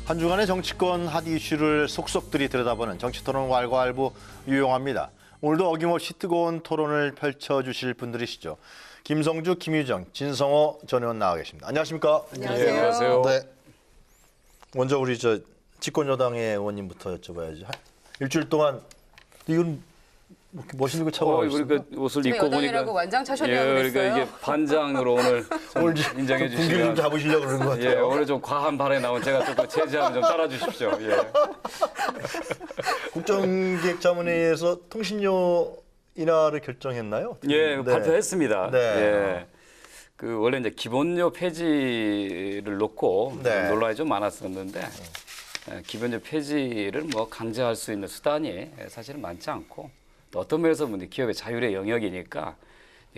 한 주간의 정치권 핫 이슈를 속속들이 들여다보는 정치토론 왈가왈부 유용합니다. 오늘도 어김없이 뜨거운 토론을 펼쳐주실 분들이시죠. 김성주, 김유정, 진성호 전 의원 나와 계십니다. 안녕하십니까? 안녕하세요. 네, 안녕하세요. 네. 먼저 우리 집권여당의 의원님부터 여쭤봐야지. 일주일 동안 이건 뭐 이렇게 멋있는 거 차고 나오셨습니까? 그러니까 옷을 입고 보니까 여당이라고 완장 차셨냐고 그러니까 그랬어요. 이게 반장으로 오늘 인정해 분기 좀 주시면 잡으시려고 그러는 것 예, 같아요. 오늘 좀 과한 발에 나온 제가 조금 제지하면 좀 따라 주십시오. 예. 국정기획자문회의에서 통신료 인하를 결정했나요? 예, 네. 발표했습니다. 네. 예. 그 원래 이제 기본료 폐지를 놓고 네. 논란이 좀 많았었는데 기본료 폐지를 뭐 강제할 수 있는 수단이 사실은 많지 않고 또 어떤 면에서 보면 기업의 자율의 영역이니까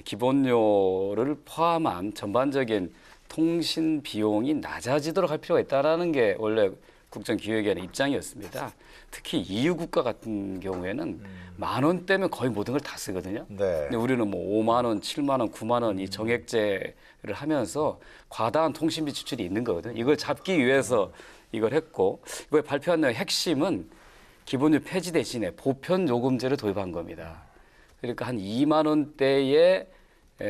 기본료를 포함한 전반적인 통신 비용이 낮아지도록 할 필요가 있다라는 게 원래 국정기획위원회 입장이었습니다. 특히 EU 국가 같은 경우에는 10,000원대면 거의 모든 걸 다 쓰거든요. 네. 근데 우리는 뭐 5만 원, 7만 원, 9만 원 이 정액제를 하면서 과다한 통신비 지출이 있는 거거든요. 이걸 잡기 위해서 이걸 했고 이걸 발표한 내용 핵심은 기본료 폐지 대신에 보편 요금제를 도입한 겁니다. 그러니까 한 2만 원대의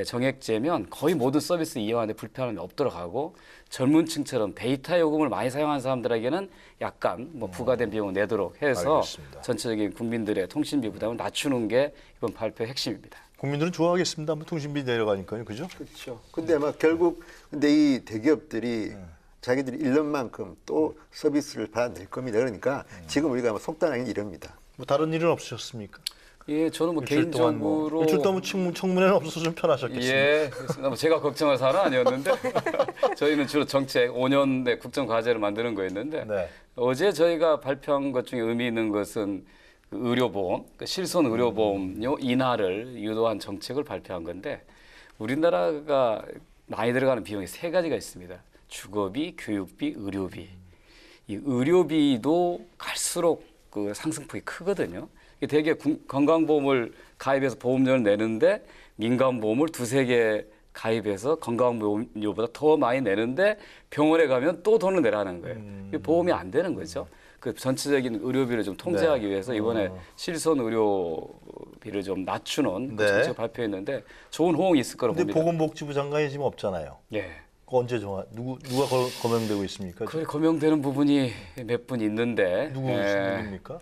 정액제면 거의 모든 서비스 이용하는데 불편함이 없도록 하고 젊은 층처럼 데이터 요금을 많이 사용하는 사람들에게는 약간 뭐 부과된 비용을 내도록 해서 알겠습니다. 전체적인 국민들의 통신비 부담을 낮추는 게 이번 발표의 핵심입니다. 국민들은 좋아하겠습니다. 뭐 통신비 내려가니까요, 그죠? 그렇죠. 근데 막 결국 근데 이 대기업들이 자기들이 잃는 만큼 또 서비스를 받아낼 겁니다. 그러니까 지금 우리가 속단하기는 이럽니다. 뭐 다른 일은 없으셨습니까? 예, 저는 뭐 일주일 동안 개인적으로 일주일 동안 청문회는 없어서 좀 편하셨겠습니다. 예, 그렇습니다. 뭐 제가 걱정할 사안은 아니었는데 저희는 주로 정책 5년 내 국정 과제를 만드는 거였는데 네. 어제 저희가 발표한 것 중에 의미 있는 것은 그 의료보험, 그 실손 의료보험료 인하를 유도한 정책을 발표한 건데 우리나라가 많이 들어가는 비용이 세 가지가 있습니다. 주거비, 교육비, 의료비. 이 의료비도 갈수록 그 상승폭이 크거든요. 되게 건강보험을 가입해서 보험료를 내는데 민간보험을 두세 개 가입해서 건강보험료보다 더 많이 내는데 병원에 가면 또 돈을 내라는 거예요. 이게 보험이 안 되는 거죠. 그 전체적인 의료비를 좀 통제하기 위해서 이번에 실손 의료비를 좀 낮추는 그 네. 정책을 발표했는데 좋은 호응이 있을 거라고 근데 봅니다. 보건복지부 장관이 지금 없잖아요. 예. 그거 언제 누가 거명되고 있습니까? 그 거명되는 부분이 몇 분 있는데 누구입니까?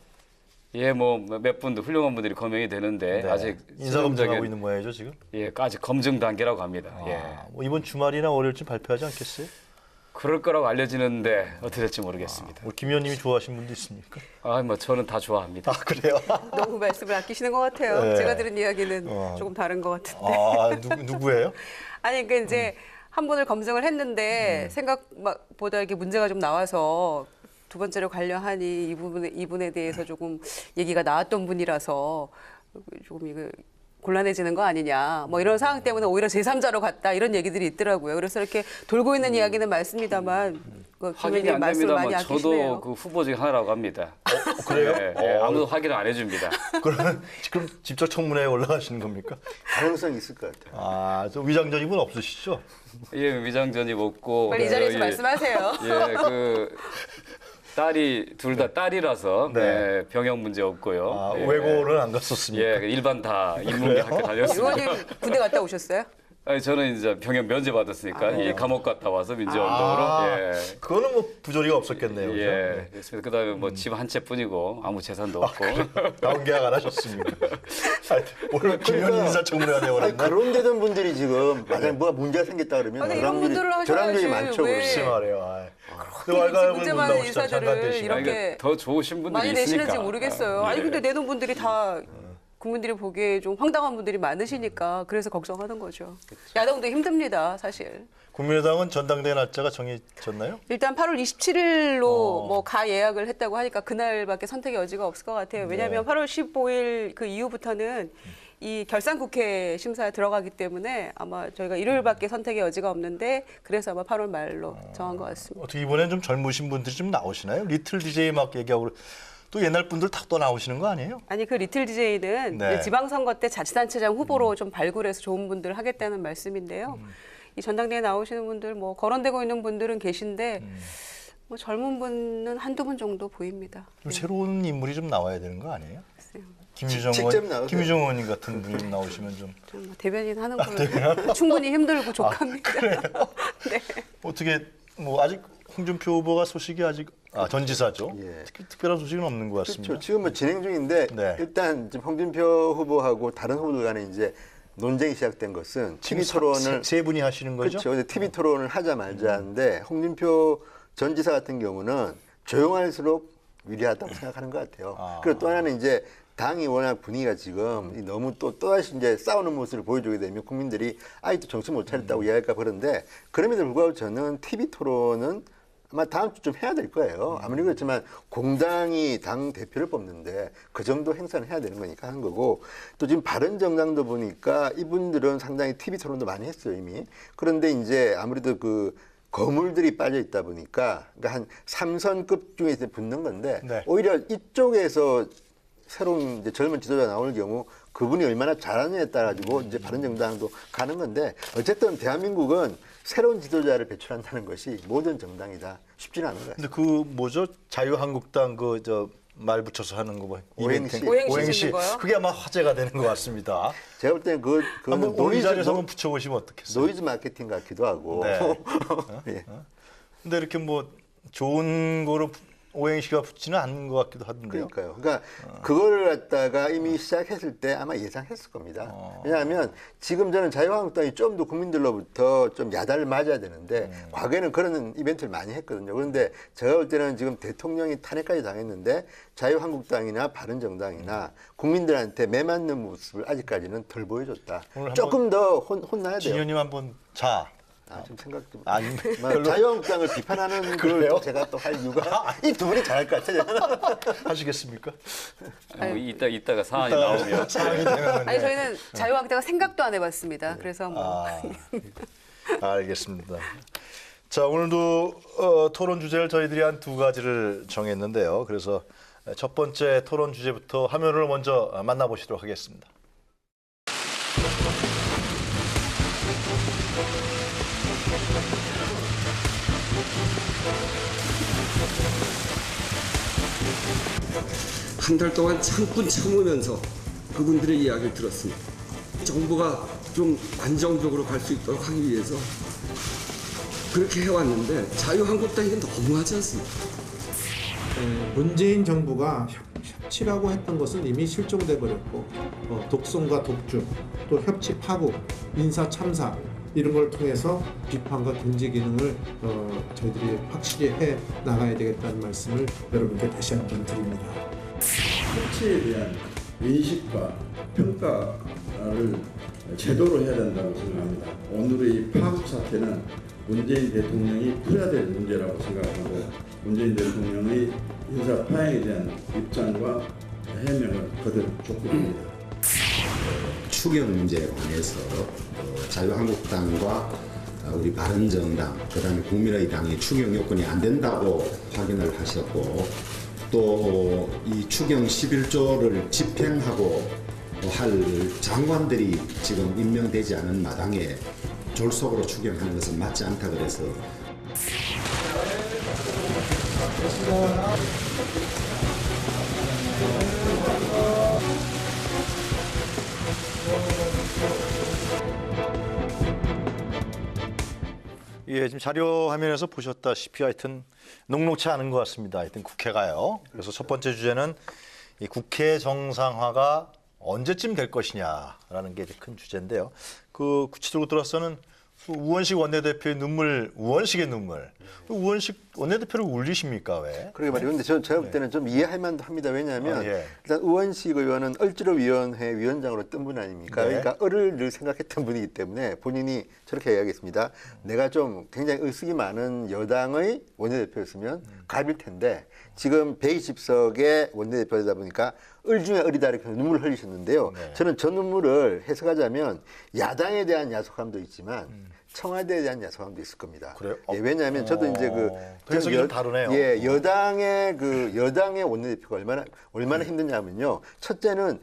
예, 뭐 몇 분도 훌륭한 분들이 거명이 되는데 네. 아직 인사검증하고 있는 모양이죠 지금? 예, 아직 검증 단계라고 합니다. 예. 뭐 이번 주말이나 월요일쯤 발표하지 않겠어요? 그럴 거라고 알려지는데 어떻게 될지 모르겠습니다. 우리 김 의원님이 좋아하시는 분도 있습니까? 아, 뭐 저는 다 좋아합니다. 아 그래요? 너무 말씀을 아끼시는 것 같아요. 네. 제가 들은 이야기는 조금 다른 것 같은데. 아 누구예요? 아니 그러니까 이제 한 분을 검증을 했는데 생각보다 이게 문제가 좀 나와서 두 번째로 관련하니 이분에 대해서 조금 얘기가 나왔던 분이라서 조금 이거 곤란해지는 거 아니냐. 뭐 이런 상황 때문에 오히려 제3자로 갔다 이런 얘기들이 있더라고요. 그래서 이렇게 돌고 있는 이야기는 맞습니다만 그 확인이 김 안 말씀을 많이 됩니다만 아끼시네요. 저도 그 후보 중에 하나라고 합니다. 그래요? 예, 예, 아무도 확인을 안 해줍니다. 그러면 지금 직접 청문회에 올라가시는 겁니까? 가능성이 있을 것 같아요. 좀 위장 전입은 없으시죠? 예, 위장전입 없고 빨리 이 자리에서 저희, 말씀하세요. 예, 그 딸이 둘 다 딸이라서 네. 예, 병역 문제 없고요. 아, 예. 외고는 안 갔었습니까? 예, 일반 다 인문계 학교 다녔습니다. 의원님 군대 갔다 오셨어요? 아니, 저는 이제 병역 면제 받았으니까 이 감옥 갔다 와서 민주운동으로 예. 그거는 뭐 부조리가 없었겠네요. 그죠? 예, 그렇습니다. 그다음에 뭐 집 한 채뿐이고 아무 재산도 없고. 다운 계약 안 하셨습니까? 오늘 김 의원 인사청문회가 아니, 되어버렸나? 그런 데던 분들이 지금 만약 뭐가 문제가 생겼다 그러면 아니, 이런 분들을 하셔야지. 저랑들이 많죠. 왜? 글쎄 그러면. 말이에요. 그렇게 문제 많은 인사들을 대신. 이렇게 그러니까 더 좋으신 분들이 많이 있으니까. 내시는지 모르겠어요. 아니 예. 근데 내놓은 분들이 다 국민들이 보기에 좀 황당한 분들이 많으시니까 그래서 걱정하는 거죠. 야당도 힘듭니다, 사실. 국민의당은 전당대회 날짜가 정해졌나요? 일단 8월 27일로 뭐 가 예약을 했다고 하니까 그날밖에 선택의 여지가 없을 것 같아요. 왜냐하면 8월 15일 그 이후부터는 이 결산국회 심사에 들어가기 때문에 아마 저희가 일요일밖에 선택의 여지가 없는데 그래서 아마 8월 말로 정한 것 같습니다. 어떻게 이번엔 좀 젊으신 분들이 좀 나오시나요? 리틀 DJ 막 얘기하고 또 옛날 분들 다 또 나오시는 거 아니에요? 아니 그 리틀 DJ는 네. 지방선거 때 자치단체장 후보로 좀 발굴해서 좋은 분들 하겠다는 말씀인데요. 이 전당대회 나오시는 분들 뭐 거론되고 있는 분들은 계신데 뭐 젊은 분은 한두 분 정도 보입니다. 좀 새로운 인물이 좀 나와야 되는 거 아니에요? 글쎄요. 김유정 직접 의원, 나오세요. 김유정 의원님 같은 분이 좀 나오시면 좀 좀 대변인 하는 거는 충분히 힘들고 족합니다. 네. 어떻게 뭐 아직 홍준표 후보가 소식이 아직 전 지사죠. 예. 특별한 소식은 없는 것 같습니다. 그렇죠. 지금 뭐 진행 중인데 네. 일단 지금 홍준표 후보하고 다른 후보들 간에 이제 논쟁이 시작된 것은 TV 지금 토론을 세 분이 하시는 거죠? 그렇죠. 근데 TV 토론을 하자 말자인데 홍준표 전 지사 같은 경우는 조용할수록 유리하다고 생각하는 것 같아요. 그리고 또 하나는 이제 당이 워낙 분위기가 지금 너무 또다시 이제 싸우는 모습을 보여주게 되면 국민들이 아직도 정신 못 차렸다고 이야기할까 그런데 그럼에도 불구하고 저는 TV 토론은 아마 다음 주쯤 해야 될 거예요. 아무리 그렇지만 공당이 당 대표를 뽑는데 그 정도 행사는 해야 되는 거니까 하는 거고 또 지금 바른정당도 보니까 이분들은 상당히 TV 토론도 많이 했어요 이미. 그런데 이제 아무래도 그 거물들이 빠져 있다 보니까 그러니까 한 3선급 중에 이제 붙는 건데 네. 오히려 이쪽에서 새로운 이제 젊은 지도자 나올 경우 그분이 얼마나 잘하느냐에 따라 가지고 이제 바른정당도 가는 건데 어쨌든 대한민국은 새로운 지도자를 배출한다는 것이 모든 정당이다 쉽지는 않은 거예요. 근데 그 뭐죠? 자유한국당 그 저 말 붙여서 하는 거 뭐 오행시. 오행시 짓는 거요? 그게 아마 화제가 되는 것 같습니다. 제가 볼 때는 그 한번 오이 자리에서 한번 붙여보시면 어떻겠어요? 노이즈 마케팅 같기도 하고. 네. 예. 근데 이렇게 뭐 좋은 거로 오행시가 붙지는 않는 것 같기도 하던데요. 그러니까요. 그러니까 그걸 갖다가 이미 시작했을 때 아마 예상했을 겁니다. 왜냐하면 지금 저는 자유한국당이 좀 더 국민들로부터 좀 야단을 맞아야 되는데 과거에는 그런 이벤트를 많이 했거든요. 그런데 제가 볼 때는 지금 대통령이 탄핵까지 당했는데 자유한국당이나 바른정당이나 국민들한테 매맞는 모습을 아직까지는 덜 보여줬다. 오늘 조금 더 혼나야 돼요. 진현님 한번 자. 좀 생각 좀. 아니, 자유한국당을 비판하는 걸 그래요? 또 제가 또 할 이유가 이 두 분이 잘할 것 같아요. 하시겠습니까? 뭐 이따가 상황이 나오면 상황이 되면 아니 저희는 자유한국당은 생각도 안 해봤습니다. 그래서 뭐 알겠습니다. 자, 오늘도 토론 주제를 저희들이 한 두 가지를 정했는데요. 그래서 첫 번째 토론 주제부터 화면을 먼저 만나보시도록 하겠습니다. 한 달 동안 참고 참으면서 그분들의 이야기를 들었습니다. 정부가 좀 안정적으로 갈 수 있도록 하기 위해서 그렇게 해왔는데 자유한국당이 너무하지 않습니까? 문재인 정부가 협치라고 했던 것은 이미 실종돼 버렸고 독선과 독주, 또 협치 파국, 인사 참사 이런 걸 통해서 비판과 견제 기능을 저희들이 확실히 해 나가야 되겠다는 말씀을 여러분께 다시 한번 드립니다. 협치에 대한 인식과 평가를 제대로 해야 된다고 생각합니다. 오늘의 이 파국 사태는 문재인 대통령이 풀어야 될 문제라고 생각하고 문재인 대통령의 인사 파행에 대한 입장과 해명을 거듭 촉구합니다. 추경 문제에 관해서 자유한국당과 우리 바른정당, 그다음에 국민의당이 추경 요건이 안 된다고 확인을 하셨고 또 이 추경 11조를 집행하고 할 장관들이 지금 임명되지 않은 마당에 졸속으로 추경하는 것은 맞지 않다 그래서 예, 지금 자료 화면에서 보셨다시피 하여튼 녹록치 않은 것 같습니다. 하여튼 국회가요. 그래서 첫 번째 주제는 이 국회 정상화가 언제쯤 될 것이냐라는 게 큰 주제인데요. 그 구체적으로 들어서는 우원식 원내대표의 눈물, 우원식의 눈물. 우원식 원내대표를 울리십니까 왜? 그러게 말이에요. 근데 제가 볼 때는 좀 이해할 만도 합니다. 왜냐하면 예. 일단 우원식 의원은 얼지로위원회 위원장으로 뜬 분 아닙니까? 네. 그러니까 을을 늘 생각했던 분이기 때문에 본인이 저렇게 이야기했습니다. 내가 좀 굉장히 의식이 많은 여당의 원내대표였으면 갑일 텐데 지금 120석의 원내대표이다 보니까 을 중에 을이다 이렇게 눈물을 흘리셨는데요. 네. 저는 저 눈물을 해석하자면 야당에 대한 야속함도 있지만 청와대에 대한 야속함도 있을 겁니다. 그래요? 예, 왜냐하면 저도 이제 또 해석이 좀 다르네요. 예, 여당의 원내대표가 얼마나 힘드냐면요. 첫째는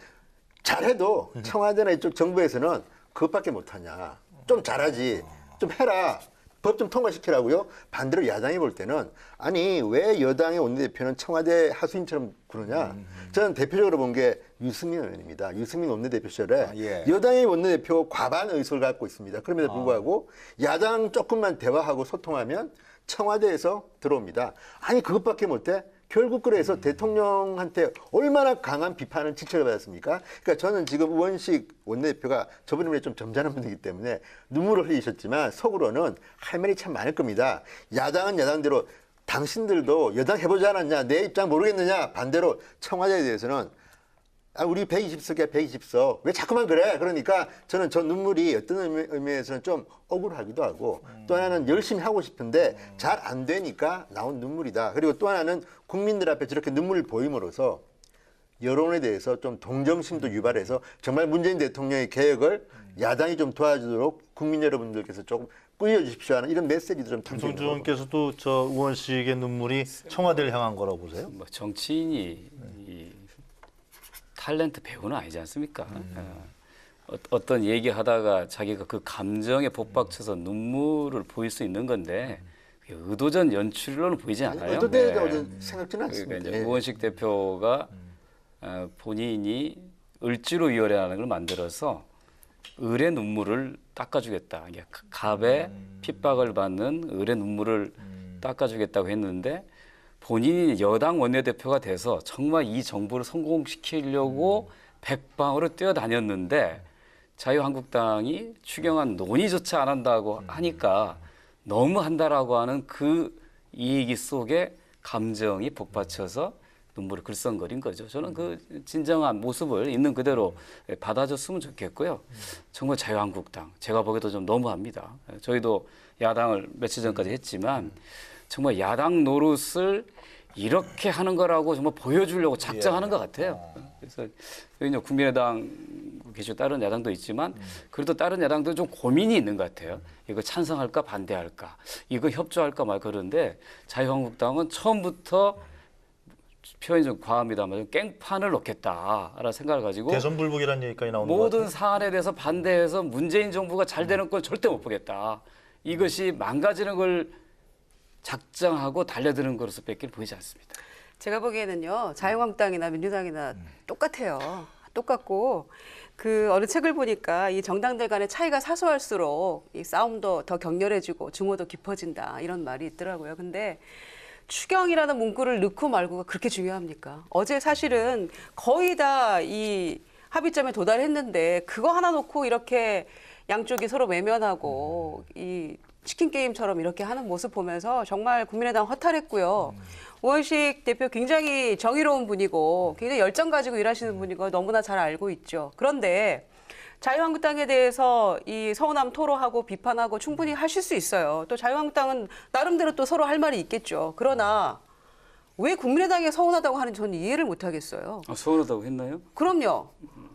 잘해도 청와대나 이쪽 정부에서는 그것밖에 못하냐. 좀 잘하지. 좀 해라. 법 좀 통과시키라고요. 반대로 야당이 볼 때는 아니 왜 여당의 원내대표는 청와대 하수인처럼 그러냐. 저는 대표적으로 본 게 유승민 의원입니다. 유승민 원내대표 시절에 예. 여당의 원내대표 과반 의석을 갖고 있습니다. 그럼에도 불구하고 야당 조금만 대화하고 소통하면 청와대에서 들어옵니다. 아니 그것밖에 못해? 결국 그래서 대통령한테 얼마나 강한 비판을 지적을 받았습니까? 그러니까 저는 지금 우원식 원내대표가 저번에 좀 점잖은 분이기 때문에 눈물을 흘리셨지만 속으로는 할 말이 참 많을 겁니다. 야당은 야당대로 당신들도 여당 해보지 않았냐, 내 입장 모르겠느냐, 반대로 청와대에 대해서는 아, 우리 120석이야, 120석. 왜 자꾸만 그래? 그러니까 저는 저 눈물이 어떤 의미에서는 좀 억울하기도 하고 또 하나는 열심히 하고 싶은데 잘 안 되니까 나온 눈물이다. 그리고 또 하나는 국민들 앞에 저렇게 눈물을 보임으로써 여론에 대해서 좀 동정심도 유발해서 정말 문재인 대통령의 개혁을 야당이 좀 도와주도록 국민 여러분들께서 조금 꾸려주십시오 하는 이런 메시지도 좀 담겨 있는 김성주 거고. 의원께서도 저 우원식의 눈물이 청와대를 향한 거라고 보세요? 뭐 정치인이 이 탤런트 배우는 아니지 않습니까? 어떤 얘기하다가 자기가 그 감정에 복박쳐서 눈물을 보일 수 있는 건데 그게 의도전 연출로는 보이지 않아요. 어떤 네. 때는 생각지는 그러니까 않습니다. 이제 예. 우원식 대표가 본인이 을지로 위원회라는 걸 만들어서 을의 눈물을 닦아주겠다. 이게 갑의 핍박을 받는 을의 눈물을 닦아주겠다고 했는데 본인이 여당 원내대표가 돼서 정말 이 정부를 성공시키려고 백방으로 뛰어다녔는데 자유한국당이 추경안 논의조차 안 한다고 하니까 너무 한다라고 하는 그 이야기 속에 감정이 복받쳐서 눈물을 글썽거린 거죠. 저는 그 진정한 모습을 있는 그대로 받아줬으면 좋겠고요. 정말 자유한국당, 제가 보기에도 좀 너무합니다. 저희도 야당을 며칠 전까지 했지만 정말 야당 노릇을 이렇게 하는 거라고 정말 보여주려고 작정하는 것 같아요. 그래서 여기 이제 국민의당 계시고 다른 야당도 있지만 그래도 다른 야당도 좀 고민이 있는 것 같아요. 이거 찬성할까 반대할까, 이거 협조할까 말 그런데 자유한국당은 처음부터 표현이 좀 과합니다만 깽판을 놓겠다라는 생각을 가지고 대선 불복이라는 얘기까지 나오는 것 모든 같아요. 사안에 대해서 반대해서 문재인 정부가 잘 되는 건 절대 못 보겠다. 이것이 망가지는 걸 작정하고 달려드는 것으로서 밖에 보이지 않습니다. 제가 보기에는요, 자유한국당이나 민주당이나 똑같아요. 똑같고, 그 어느 책을 보니까 이 정당들 간의 차이가 사소할수록 이 싸움도 더 격렬해지고 증오도 깊어진다. 이런 말이 있더라고요. 근데 추경이라는 문구를 넣고 말고가 그렇게 중요합니까? 어제 사실은 거의 다 이 합의점에 도달했는데 그거 하나 놓고 이렇게 양쪽이 서로 외면하고 이 치킨 게임처럼 이렇게 하는 모습 보면서 정말 국민의당 허탈했고요. 우원식 대표 굉장히 정의로운 분이고 굉장히 열정 가지고 일하시는 분이고 너무나 잘 알고 있죠. 그런데 자유한국당에 대해서 이 서운함 토로하고 비판하고 충분히 하실 수 있어요. 또 자유한국당은 나름대로 또 서로 할 말이 있겠죠. 그러나 왜 국민의당이 서운하다고 하는지 저는 이해를 못 하겠어요. 서운하다고 했나요? 그럼요.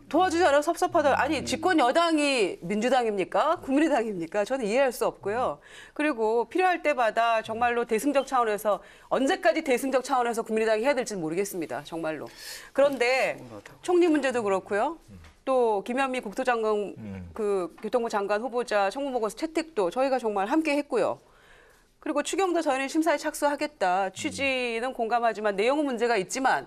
도와주지 않아서 섭섭하다. 아니 집권 여당이 민주당입니까? 국민의당입니까? 저는 이해할 수 없고요. 그리고 필요할 때마다 정말로 대승적 차원에서 언제까지 대승적 차원에서 국민의당이 해야 될지는 모르겠습니다. 정말로. 그런데 총리 문제도 그렇고요. 또 김현미 국토장관 그 교통부 장관 후보자 청문보고서 채택도 저희가 정말 함께 했고요. 그리고 추경도 저희는 심사에 착수하겠다. 취지는 공감하지만 내용은 문제가 있지만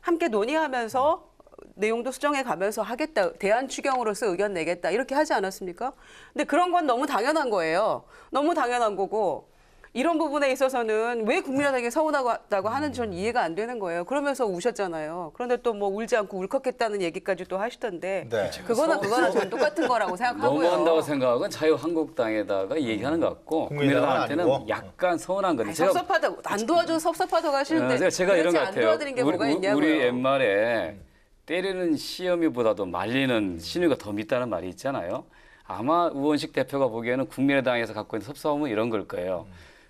함께 논의하면서 내용도 수정해 가면서 하겠다. 대안 추경으로서 의견 내겠다. 이렇게 하지 않았습니까? 근데 그런 건 너무 당연한 거예요. 너무 당연한 거고 이런 부분에 있어서는 왜 국민의당이 서운하다고 하는지 저는 이해가 안 되는 거예요. 그러면서 우셨잖아요. 그런데 또 뭐 울지 않고 울컥했다는 얘기까지 또 하시던데 네. 그거나 저는 똑같은 거라고 생각하고요. 너무한다고 생각은 자유한국당에다가 얘기하는 것 같고 국민의당한테는 아니고. 약간 서운한 건데 아니, 섭섭하다 안 도와줘서 섭섭하다고 하시는데 제가 이런 것 안 같아요. 도와드린 게 뭐가 있냐고요. 우리 옛말에 때리는 시어미보다도 말리는 시누이가 더 밉다는 말이 있잖아요. 아마 우원식 대표가 보기에는 국민의당에서 갖고 있는 섭섭함은 이런 걸 거예요.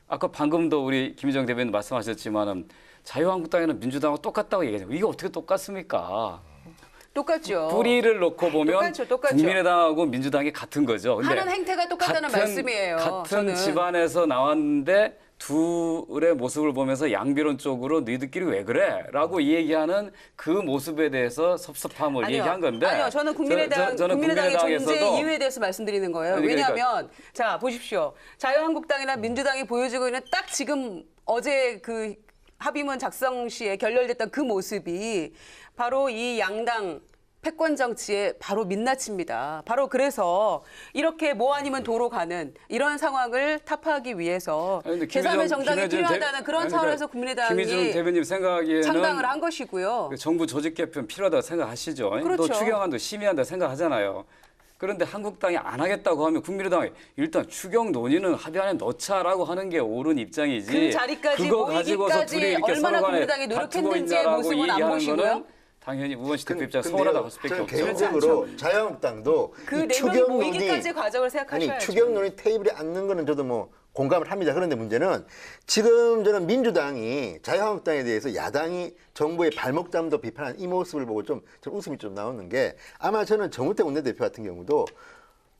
아까 방금도 우리 김희정 대변인 말씀하셨지만은 자유한국당이나 민주당하고 똑같다고 얘기하죠. 이게 어떻게 똑같습니까? 똑같죠. 뿌리를 놓고 보면 똑같죠. 국민의당하고 민주당이 같은 거죠. 근데 하는 행태가 똑같다는 말씀이에요. 같은 저는. 집안에서 나왔는데 둘의 모습을 보면서 양비론 쪽으로 너희들끼리 왜 그래? 라고 얘기하는 그 모습에 대해서 섭섭함을 얘기한 건데. 아니요, 저는 국민의당의 존재 이유에 대해서 말씀드리는 거예요. 아니, 그러니까. 왜냐하면 자 보십시오. 자유한국당이나 민주당이 보여주고 있는 딱 지금 어제 그 합의문 작성 시에 결렬됐던 그 모습이 바로 이 양당 패권 정치의 바로 민낯입니다. 바로 그래서 이렇게 뭐 아니면 도로 가는 이런 상황을 타파하기 위해서 제3의 정당이 필요하다는 그런 차원에서 국민의당이 김희중 대변님 생각하기에는 창당을 한 것이고요. 정부 조직 개편 필요하다고 생각하시죠. 그렇죠. 또 추경안도 심의한다 생각하잖아요. 그런데 한국당이 안 하겠다고 하면 국민의당이 일단 추경 논의는 합의 안에 넣자라고 하는 게 옳은 입장이지. 그 자리까지 그거 가지고서 둘이 모이기까지 이렇게 얼마나 서로 간에 국민의당이 다투고 노력했는지의 있나라고 모습은 안 얘기하는 보시고요. 거는 당연히 우원식 대표 입장 서운하다고 할 수밖에 저는 없죠. 개인적으로 자유한국당도 그 이 내면이 추경 모이기까지 과정을 생각하셔야죠. 아니 추경 논의 테이블에 앉는 거는 저도 뭐 공감을 합니다. 그런데 문제는 지금 저는 민주당이 자유한국당에 대해서 야당이 정부의 발목 잡도 비판하는 이 모습을 보고 좀 웃음이 좀 나오는 게 아마 저는 정우택 원내대표 같은 경우도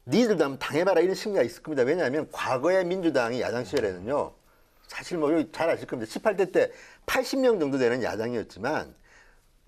니들도 한번 당해봐라 이런 심리가 있을 겁니다. 왜냐하면 과거에 민주당이 야당 시절에는요. 사실 뭐 잘 아실 겁니다. 18대 때 80명 정도 되는 야당이었지만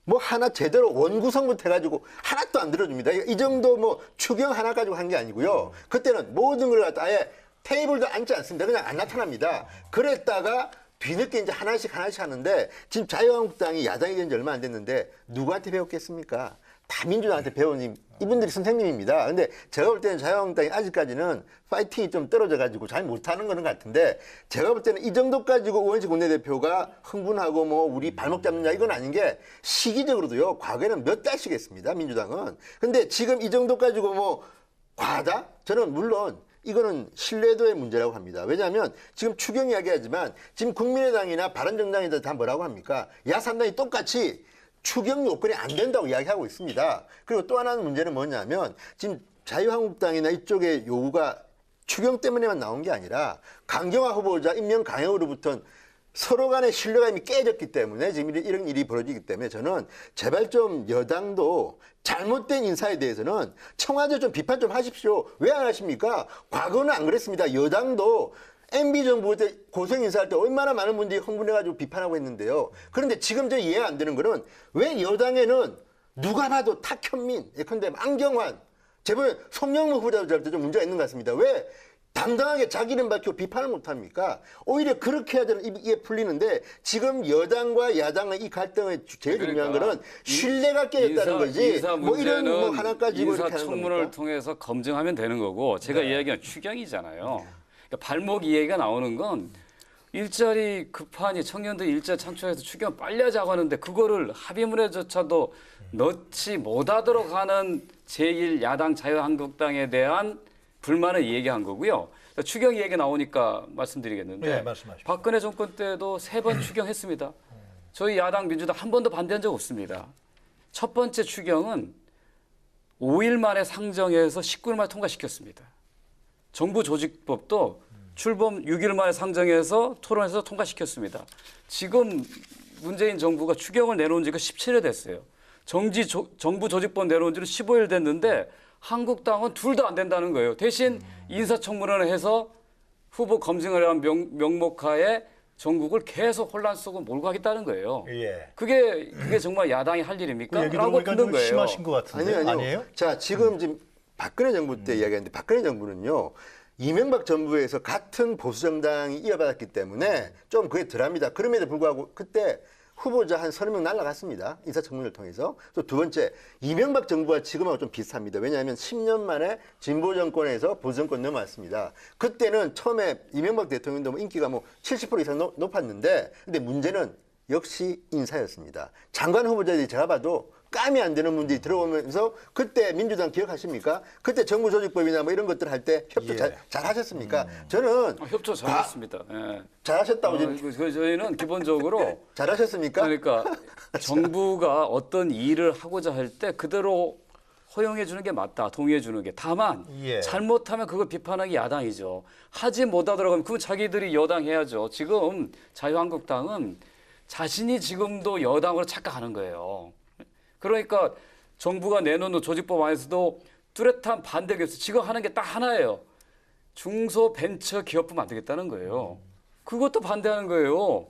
뭐 하나 제대로 원구성부터 해가지고 하나도 안 들어줍니다. 이 정도 뭐 추경 하나 가지고 한 게 아니고요. 그때는 모든 걸 갖다 아예 테이블도 앉지 않습니다. 그냥 안 나타납니다. 그랬다가 뒤늦게 이제 하나씩 하는데 지금 자유한국당이 야당이 된 지 얼마 안 됐는데 누구한테 배웠겠습니까? 다 민주당한테 배운 이분들이 선생님입니다. 근데 제가 볼 때는 자유한국당이 아직까지는 파이팅이 좀 떨어져가지고 잘 못하는 거는 같은데 제가 볼 때는 이 정도 가지고 우원식 원내대표가 흥분하고 뭐 우리 발목 잡느냐 이건 아닌 게 시기적으로도요. 과거에는 몇 달씩 했습니다. 민주당은. 근데 지금 이 정도 가지고 뭐 과하다? 저는 물론 이거는 신뢰도의 문제라고 합니다. 왜냐하면 지금 추경 이야기하지만 지금 국민의당이나 바른정당이나 다 뭐라고 합니까? 야3당이 똑같이 추경 요건이 안 된다고 이야기하고 있습니다. 그리고 또 하나는 문제는 뭐냐면 지금 자유한국당이나 이쪽의 요구가 추경 때문에만 나온 게 아니라 강경화 후보자 임명 강행으로부터는 서로 간의 신뢰가 이미 깨졌기 때문에 지금 이런 일이 벌어지기 때문에 저는 제발 좀 여당도 잘못된 인사에 대해서는 청와대 좀 비판 좀 하십시오. 왜 안 하십니까? 과거는 안 그랬습니다. 여당도 MB정부 때 고생 인사할 때 얼마나 많은 분들이 흥분해가지고 비판하고 했는데요. 그런데 지금 저 이해가 안 되는 거는 왜 여당에는 누가 봐도 탁현민, 예컨대 안경환, 제발 송영무 후보자도 잘 때 좀 문제가 있는 것 같습니다. 왜 당당하게 자기 이름 밝히고 비판을 못합니까? 오히려 그렇게 해야 되는 이게 풀리는데 지금 여당과 야당의 이 갈등의 제일 중요한 거는 신뢰가 깨졌다는 거지. 뭐 이런 뭐 하나 가지고 이렇게 하는 인사청문을 겁니까? 통해서 검증하면 되는 거고 제가 이야기한 추경이잖아요. 그러니까 발목 이야기가 나오는 건 일자리 급하니 청년들 일자 창출해서 추경 빨리 하자고 하는데 그거를 합의문에조차도 넣지 못하도록 하는 제1야당 자유한국당에 대한 불만을 얘기한 거고요. 그러니까 추경 얘기 나오니까 말씀드리겠는데 네, 말씀하십시오. 박근혜 정권 때도 3번 추경했습니다. 저희 야당 민주당 한 번도 반대한 적 없습니다. 첫 번째 추경은 5일 만에 상정해서 19일 만에 통과시켰습니다. 정부 조직법도 출범 6일 만에 상정해서 토론해서 통과시켰습니다. 지금 문재인 정부가 추경을 내놓은 지가 17일 됐어요. 정부 조직법 내놓은 지는 15일 됐는데 한국당은 둘 다 안 된다는 거예요. 대신 인사청문회를 해서 후보 검증을 한 명목하에 전국을 계속 혼란 속으로 몰고 가겠다는 거예요. 예. 그게 정말 야당이 할 일입니까? 그 얘기 라고 들어보니까 듣는 좀 거예요. 심하신 것 같은데 아니요. 아니에요? 자, 지금 박근혜 정부 때 이야기했는데 박근혜 정부는요. 이명박 정부에서 같은 보수 정당이 이어받았기 때문에 좀 그게 덜합니다. 그럼에도 불구하고 그때 후보자 한 30명 날라갔습니다. 인사청문회를 통해서. 또 두 번째, 이명박 정부와 지금하고 좀 비슷합니다. 왜냐하면 10년 만에 진보 정권에서 보수 정권 넘어왔습니다. 그때는 처음에 이명박 대통령도 뭐 인기가 뭐 70% 이상 높았는데 근데 문제는 역시 인사였습니다. 장관 후보자들이 제가 봐도 감이 안 되는 분들이 들어오면서 그때 민주당 기억하십니까? 그때 정부조직법이나 뭐 이런 것들 할 때 협조 잘 하셨습니까? 저는 협조 잘했습니다. 예. 잘하셨다고 지금 저희는 기본적으로 잘하셨습니까? 그러니까 정부가 어떤 일을 하고자 할 때 그대로 허용해 주는 게 맞다. 동의해 주는 게. 다만 예. 잘못하면 그걸 비판하기 야당이죠. 하지 못하더라도 하면 그건 자기들이 여당 해야죠. 지금 자유한국당은 자신이 지금도 여당으로 착각하는 거예요. 그러니까 정부가 내놓는 조직법 안에서도 뚜렷한 반대가 없어요. 지금 하는 게 딱 하나예요. 중소벤처기업부 만들겠다는 거예요. 그것도 반대하는 거예요.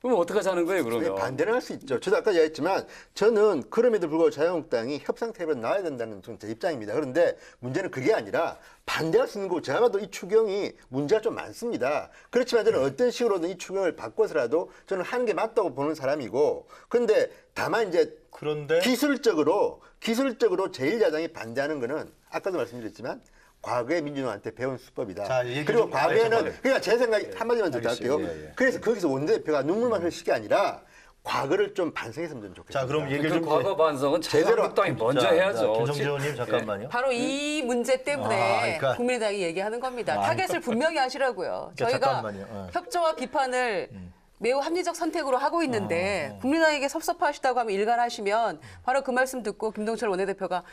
그럼 어떻게 하자는 거예요, 그러면? 반대는 할 수 있죠. 저도 아까 얘기했지만 저는 그럼에도 불구하고 자유한국당이 협상 테이블에 나와야 된다는 제 입장입니다. 그런데 문제는 그게 아니라 반대할 수 있는 거 제가 봐도 이 추경이 문제가 좀 많습니다. 그렇지만 저는 어떤 식으로든 이 추경을 바꿔서라도 저는 하는 게 맞다고 보는 사람이고 근데 다만 이제 그런데 기술적으로 제1야당이 반대하는 거는 아까도 말씀드렸지만 과거의 민주당한테 배운 수법이다. 자, 얘기 그리고 좀- 과거에는 잠깐만요. 그러니까 제 생각이 한마디만 더 알겠어요. 할게요. 예, 예. 그래서 거기서 원내대표가 눈물만 흘릴 게 아니라 과거를 좀 반성했으면 좀 좋겠습니다. 자, 그럼 얘기를 그 좀 과거 반성은 제대로 자유한국당이 먼저 해야죠. 김성주 의원님 잠깐만요. 바로 이 문제 때문에 그러니까- 국민의당이 얘기하는 겁니다. 타겟을 분명히 하시라고요. 그러니까 저희가 잠깐만요. 협조와 비판을 매우 합리적 선택으로 하고 있는데 국민의당에게 섭섭하시다고 하면 일관하시면 바로 그 말씀 듣고 김동철 원내대표가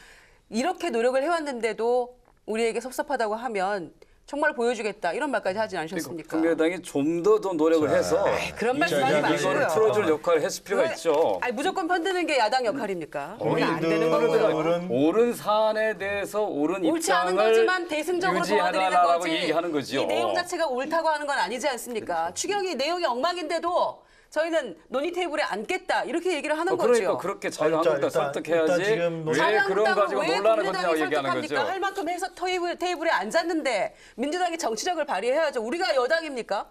이렇게 노력을 해왔는데도 우리에게 섭섭하다고 하면 정말 보여주겠다 이런 말까지 하지 않으셨습니까? 국민의당이 좀 더 노력을 해서 그런 말씀하지 이거를 마시고요. 풀어줄 역할을 했을 필요가 왜- 있죠. 아니, 무조건 편드는 게 야당 역할입니까? 그건 안 되는 우리들은 거고요. 옳은 사안에 대해서 옳은 옳지 않은 입장을 거지만 대승적으로 도와드리는 유지하라라고 거지. 얘기하는 거죠. 이 내용 자체가 옳다고 하는 건 아니지 않습니까? 추경이 내용이 엉망인데도 저희는 논의 테이블에 앉겠다 이렇게 얘기를 하는 그러니까 거죠. 그렇게 자유한국당 일단 설득해야지 지금 왜 그런 가지고 왜 논란을 국민의당이 거냐고 얘기하는 설득합니까? 거죠. 할 만큼 해서 테이블에 앉았는데 민주당이 정치력을 발휘해야죠. 우리가 여당입니까?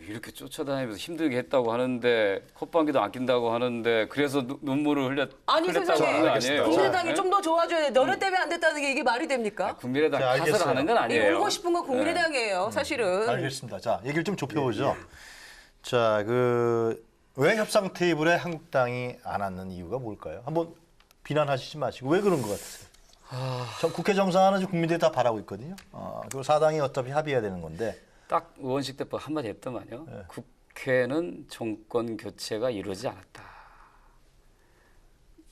이렇게 쫓아다니면서 힘들게 했다고 하는데 콧방귀도 안 낀다고 하는데 그래서 눈물을 아니 흘렸다고 세상에 하는 거 아니에요? 국민의당이 네? 좀 더 좋아줘야 돼. 너네 때문에 안 됐다는 게 이게 말이 됩니까? 국민의당 자, 탓을 알겠어요. 하는 건 이 아니에요. 울고 싶은 건 국민의당이에요, 사실은. 알겠습니다. 자, 얘기를 좀 좁혀보죠. 자, 왜 협상 테이블에 한국당이 안 앉는 이유가 뭘까요? 한번 비난하시지 마시고 왜 그런 것 같으세요? 국회 정상화는 지금 국민들이 다 바라고 있거든요. 그리고 사당이 어차피 합의해야 되는 건데. 딱 의원식 때법 한마디 했더만요. 국회는 정권 교체가 이루어지지 않았다.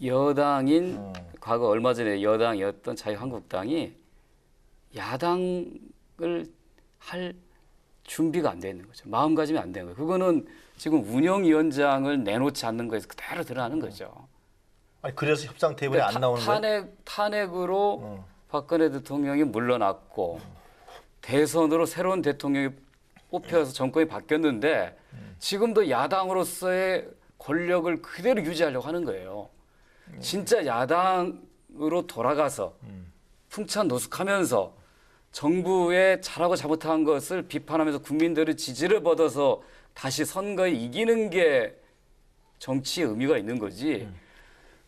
여당인 과거 얼마 전에 여당이었던 자유한국당이 야당을 할 준비가 안 돼 있는 거죠. 마음가짐이 안 되는 거예요. 그거는 지금 운영위원장을 내놓지 않는 거에서 그대로 드러나는 거죠. 아니, 그래서 협상 테이블에 안 나오는 거예요? 탄핵으로 박근혜 대통령이 물러났고 대선으로 새로운 대통령이 뽑혀서 정권이 바뀌었는데 지금도 야당으로서의 권력을 그대로 유지하려고 하는 거예요. 진짜 야당으로 돌아가서 풍찬노숙하면서 정부의 잘하고 잘못한 것을 비판하면서 국민들의 지지를 받아서 다시 선거에 이기는 게 정치의 의미가 있는 거지.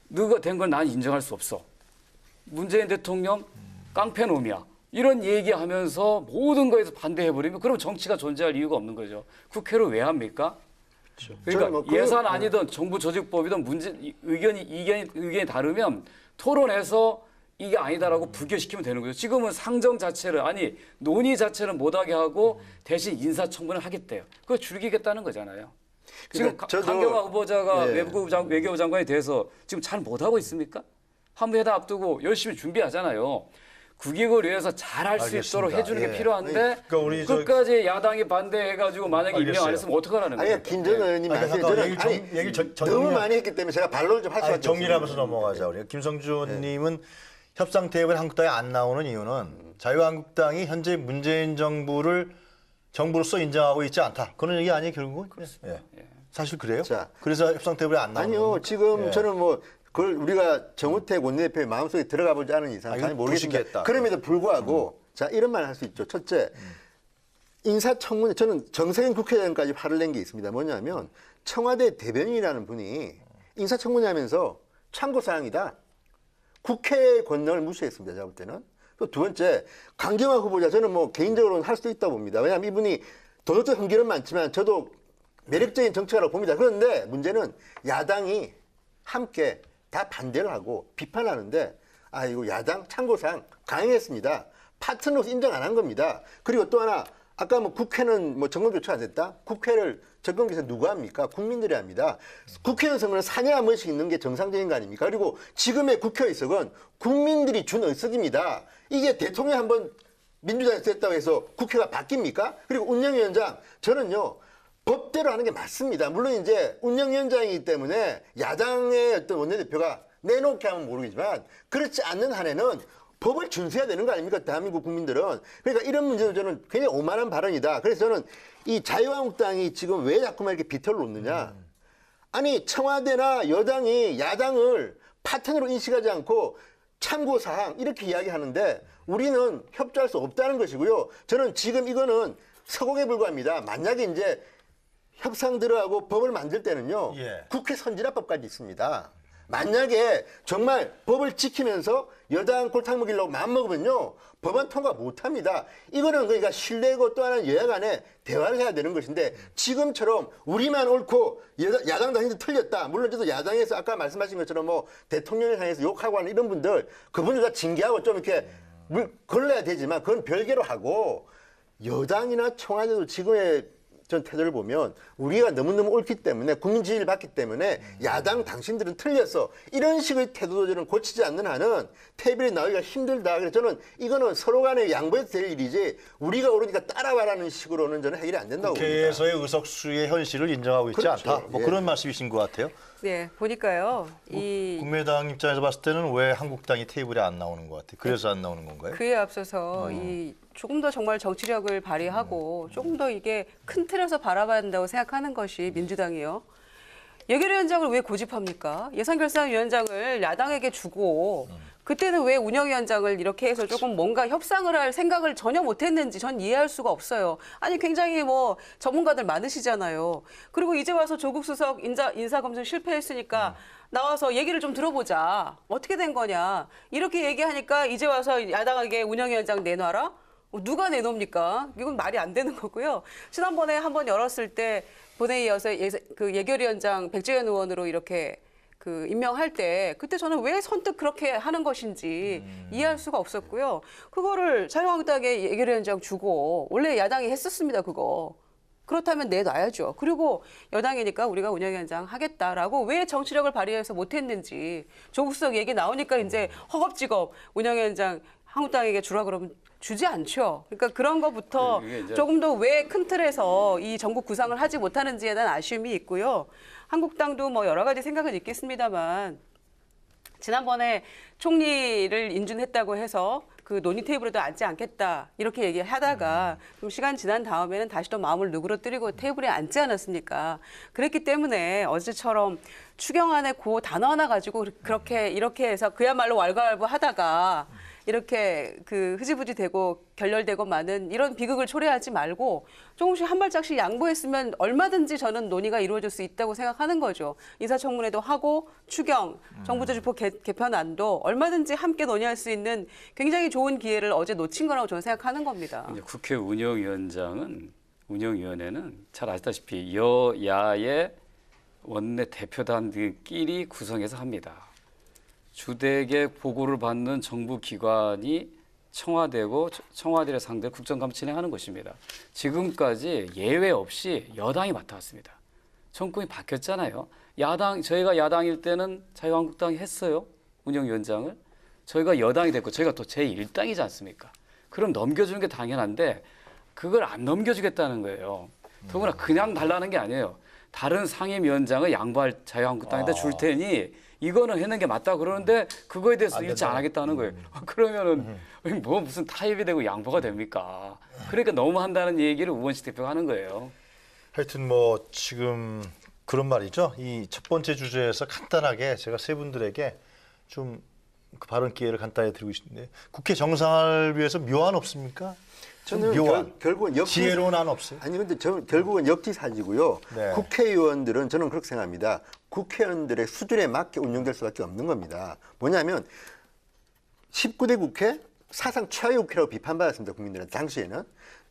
너가 된 걸 난 인정할 수 없어. 문재인 대통령 깡패놈이야. 이런 얘기하면서 모든 거에서 반대해버리면 그럼 정치가 존재할 이유가 없는 거죠. 국회를 왜 합니까? 그러니까 저는 뭐 예산 아니든 정부 조직법이든 의견이 다르면 토론해서 이게 아니다라고 부결시키면 되는 거죠. 지금은 상정 자체를 논의 자체를 못하게 하고 대신 인사청문을 하겠대요. 그거 줄이겠다는 거잖아요. 지금 그러니까 저도- 강경화 후보자가 예. 외교부 장관에 대해서 지금 잘 못하고 있습니까? 한부회담 앞두고 열심히 준비하잖아요. 국익을 위해서 잘할 수 알겠습니다. 있도록 해주는 예. 게 필요한데 그러니까 우리 끝까지 야당이 반대해가지고 만약에 임명 알겠어요. 안 했으면 어떡하라는 거예요? 아니 김전 의원님 아니, 말씀에 잠깐, 저는 얘기를 정- 너무 정리하- 많이 했기 때문에 제가 반론을 좀 할 수밖에 없습니다. 정리를 하면서 넘어가자. 우리 김성주 의원님은 협상 테이블에 한국당이 안 나오는 이유는 자유한국당이 현재 문재인 정부로서 인정하고 있지 않다. 그런 얘기 아니에요, 결국은? 예. 사실 그래요? 자. 그래서 협상 테이블에 안 나오는 아니요, 겁니까? 지금 예. 저는 뭐 그걸 우리가 정우택 원내대표의 마음속에 들어가 보지 않은 이상 이거 잘 모르겠습니다. 부식했다. 그럼에도 불구하고 자 이런 말 할 수 있죠. 첫째, 인사청문회 저는 정세균 국회의원까지 화를 낸 게 있습니다. 뭐냐면 청와대 대변인이라는 분이 인사청문회 하면서 참고사항이다. 국회의 권능을 무시했습니다. 제가 볼 때는. 또 두 번째, 강경화 후보자 저는 뭐 개인적으로는 할 수도 있다고 봅니다. 왜냐하면 이분이 도덕적 한계는 많지만 저도 매력적인 정치가라고 봅니다. 그런데 문제는 야당이 함께 다 반대를 하고 비판하는데 이거 야당 참고사항 강행했습니다. 파트너로서 인정 안 한 겁니다. 그리고 또 하나 아까 뭐 국회는 뭐 정권 교체가 안 됐다? 국회를 정권 교체 누가 합니까? 국민들이 합니다. 국회의원 선거는 4년에 한 번씩 있는 게 정상적인 거 아닙니까? 그리고 지금의 국회의석은 국민들이 준 의석입니다. 이게 대통령이 한번 민주당에서 됐다고 해서 국회가 바뀝니까? 그리고 운영위원장 저는요. 법대로 하는 게 맞습니다. 물론 이제 운영위원장이기 때문에 야당의 어떤 원내대표가 내놓게 하면 모르겠지만 그렇지 않는 한에는 법을 준수해야 되는 거 아닙니까? 대한민국 국민들은. 그러니까 이런 문제도 저는 굉장히 오만한 발언이다. 그래서 저는 이 자유한국당이 지금 왜 자꾸만 이렇게 비틀을 놓느냐. 아니 청와대나 여당이 야당을 파트너로 인식하지 않고 참고사항 이렇게 이야기하는데 우리는 협조할 수 없다는 것이고요. 저는 지금 이거는 서곡에 불과합니다. 만약에 이제 협상 들어가고 법을 만들 때는요. 예. 국회 선진화법까지 있습니다. 만약에 정말 법을 지키면서 여당 골탕 먹이려고 마음먹으면요. 법안 통과 못합니다. 이거는 그러니까 신뢰고 또 하나는 여야 간에 대화를 해야 되는 것인데 지금처럼 우리만 옳고 야당 당신들 틀렸다. 물론 저도 야당에서 아까 말씀하신 것처럼 뭐 대통령을 향해서 욕하고 하는 이런 분들 그분들 다 징계하고 좀 이렇게 걸러야 되지만 그건 별개로 하고 여당이나 청와대도 지금의 전 태도를 보면 우리가 너무너무 옳기 때문에 국민 지지를 받기 때문에 야당 당신들은 틀렸어. 이런 식의 태도도 저는 고치지 않는 한은 테이블에 나오기가 힘들다. 그래서 저는 이거는 서로 간에 양보해도 될 일이지 우리가 옳으니까 따라와라는 식으로는 저는 해결이 안 된다고 봅니다. 국회에서의 의석수의 현실을 인정하고 있지 그렇죠. 않다. 뭐 예. 그런 말씀이신 것 같아요. 네, 보니까요. 이 국민의당 입장에서 봤을 때는 왜 한국당이 테이블에 안 나오는 것 같아요? 그래서 안 나오는 건가요? 그에 앞서서 이 조금 더 정말 정치력을 발휘하고 조금 더 이게 큰 틀에서 바라봐야 된다고 생각하는 것이 민주당이요. 예결위원장을 왜 고집합니까? 예산결산위원장을 야당에게 주고 그때는 왜 운영위원장을 이렇게 해서 조금 뭔가 협상을 할 생각을 전혀 못했는지 전 이해할 수가 없어요. 아니 굉장히 뭐 전문가들 많으시잖아요. 그리고 이제 와서 조국 수석 인사검증 실패했으니까 나와서 얘기를 좀 들어보자. 어떻게 된 거냐. 이렇게 얘기하니까 이제 와서 야당에게 운영위원장 내놔라? 누가 내놓습니까? 이건 말이 안 되는 거고요. 지난번에 한번 열었을 때 본회의에서 그 예결위원장 백재현 의원으로 이렇게 그 임명할 때 그때 저는 왜 선뜻 그렇게 하는 것인지 이해할 수가 없었고요. 그거를 자유한국당에 예결위원장 주고 원래 야당이 했었습니다. 그거. 그렇다면 내놔야죠. 그리고 여당이니까 우리가 운영위원장 하겠다라고 왜 정치력을 발휘해서 못했는지 조국 수석 얘기 나오니까 이제 허겁지겁 운영위원장 한국당에게 주라 그러면 주지 않죠. 그러니까 그런 것부터 조금 더 왜 큰 틀에서 이 정부 구상을 하지 못하는지에 대한 아쉬움이 있고요. 한국당도 뭐 여러 가지 생각은 있겠습니다만 지난번에 총리를 인준했다고 해서 그 논의 테이블에도 앉지 않겠다 이렇게 얘기하다가 좀 시간 지난 다음에는 다시 또 마음을 누그러뜨리고 테이블에 앉지 않았습니까? 그랬기 때문에 어제처럼 추경안에 그 단어 하나 가지고 그렇게 이렇게 해서 그야말로 왈가왈부하다가 이렇게 그 흐지부지 되고 결렬되고 마는 이런 비극을 초래하지 말고 조금씩 한 발짝씩 양보했으면 얼마든지 저는 논의가 이루어질 수 있다고 생각하는 거죠. 인사청문회도 하고 추경, 정부조직법 개편안도 얼마든지 함께 논의할 수 있는 굉장히 좋은 기회를 어제 놓친 거라고 저는 생각하는 겁니다. 이제 국회 운영위원회는 잘 아시다시피 여야의 원내 대표단들끼리 구성해서 합니다. 주택의 보고를 받는 정부 기관이 청와대고 청와대를 상대로 국정감찰을 하는 것입니다. 지금까지 예외 없이 여당이 맡아왔습니다. 정권이 바뀌었잖아요. 저희가 야당일 때는 자유한국당이 했어요. 운영위원장을. 저희가 여당이 됐고 저희가 또 제1당이지 않습니까? 그럼 넘겨주는 게 당연한데 그걸 안 넘겨주겠다는 거예요. 더구나 그냥 달라는 게 아니에요. 다른 상임위원장을 양보할 자유한국당에다 줄 테니 이거는 해는 게 맞다 그러는데 그거에 대해서 일치 안 하겠다는 거예요. 그러면은 뭐 무슨 타협이 되고 양보가 됩니까? 그러니까 너무 한다는 얘기를 우원식 대표가 하는 거예요. 하여튼 뭐 지금 그런 말이죠. 이 첫 번째 주제에서 간단하게 제가 세 분들에게 좀 그 발언 기회를 간단히 드리고 싶은데 국회 정상화를 위해서 묘안 없습니까? 저는 결국은 지혜로운 안 없어요? 아니 근데 저는 결국은 역지사지고요. 네. 국회의원들은 저는 그렇게 생각합니다. 국회의원들의 수준에 맞게 운영될 수밖에 없는 겁니다. 뭐냐면 19대 국회 사상 최악의 국회라고 비판받았습니다. 국민들은 당시에는.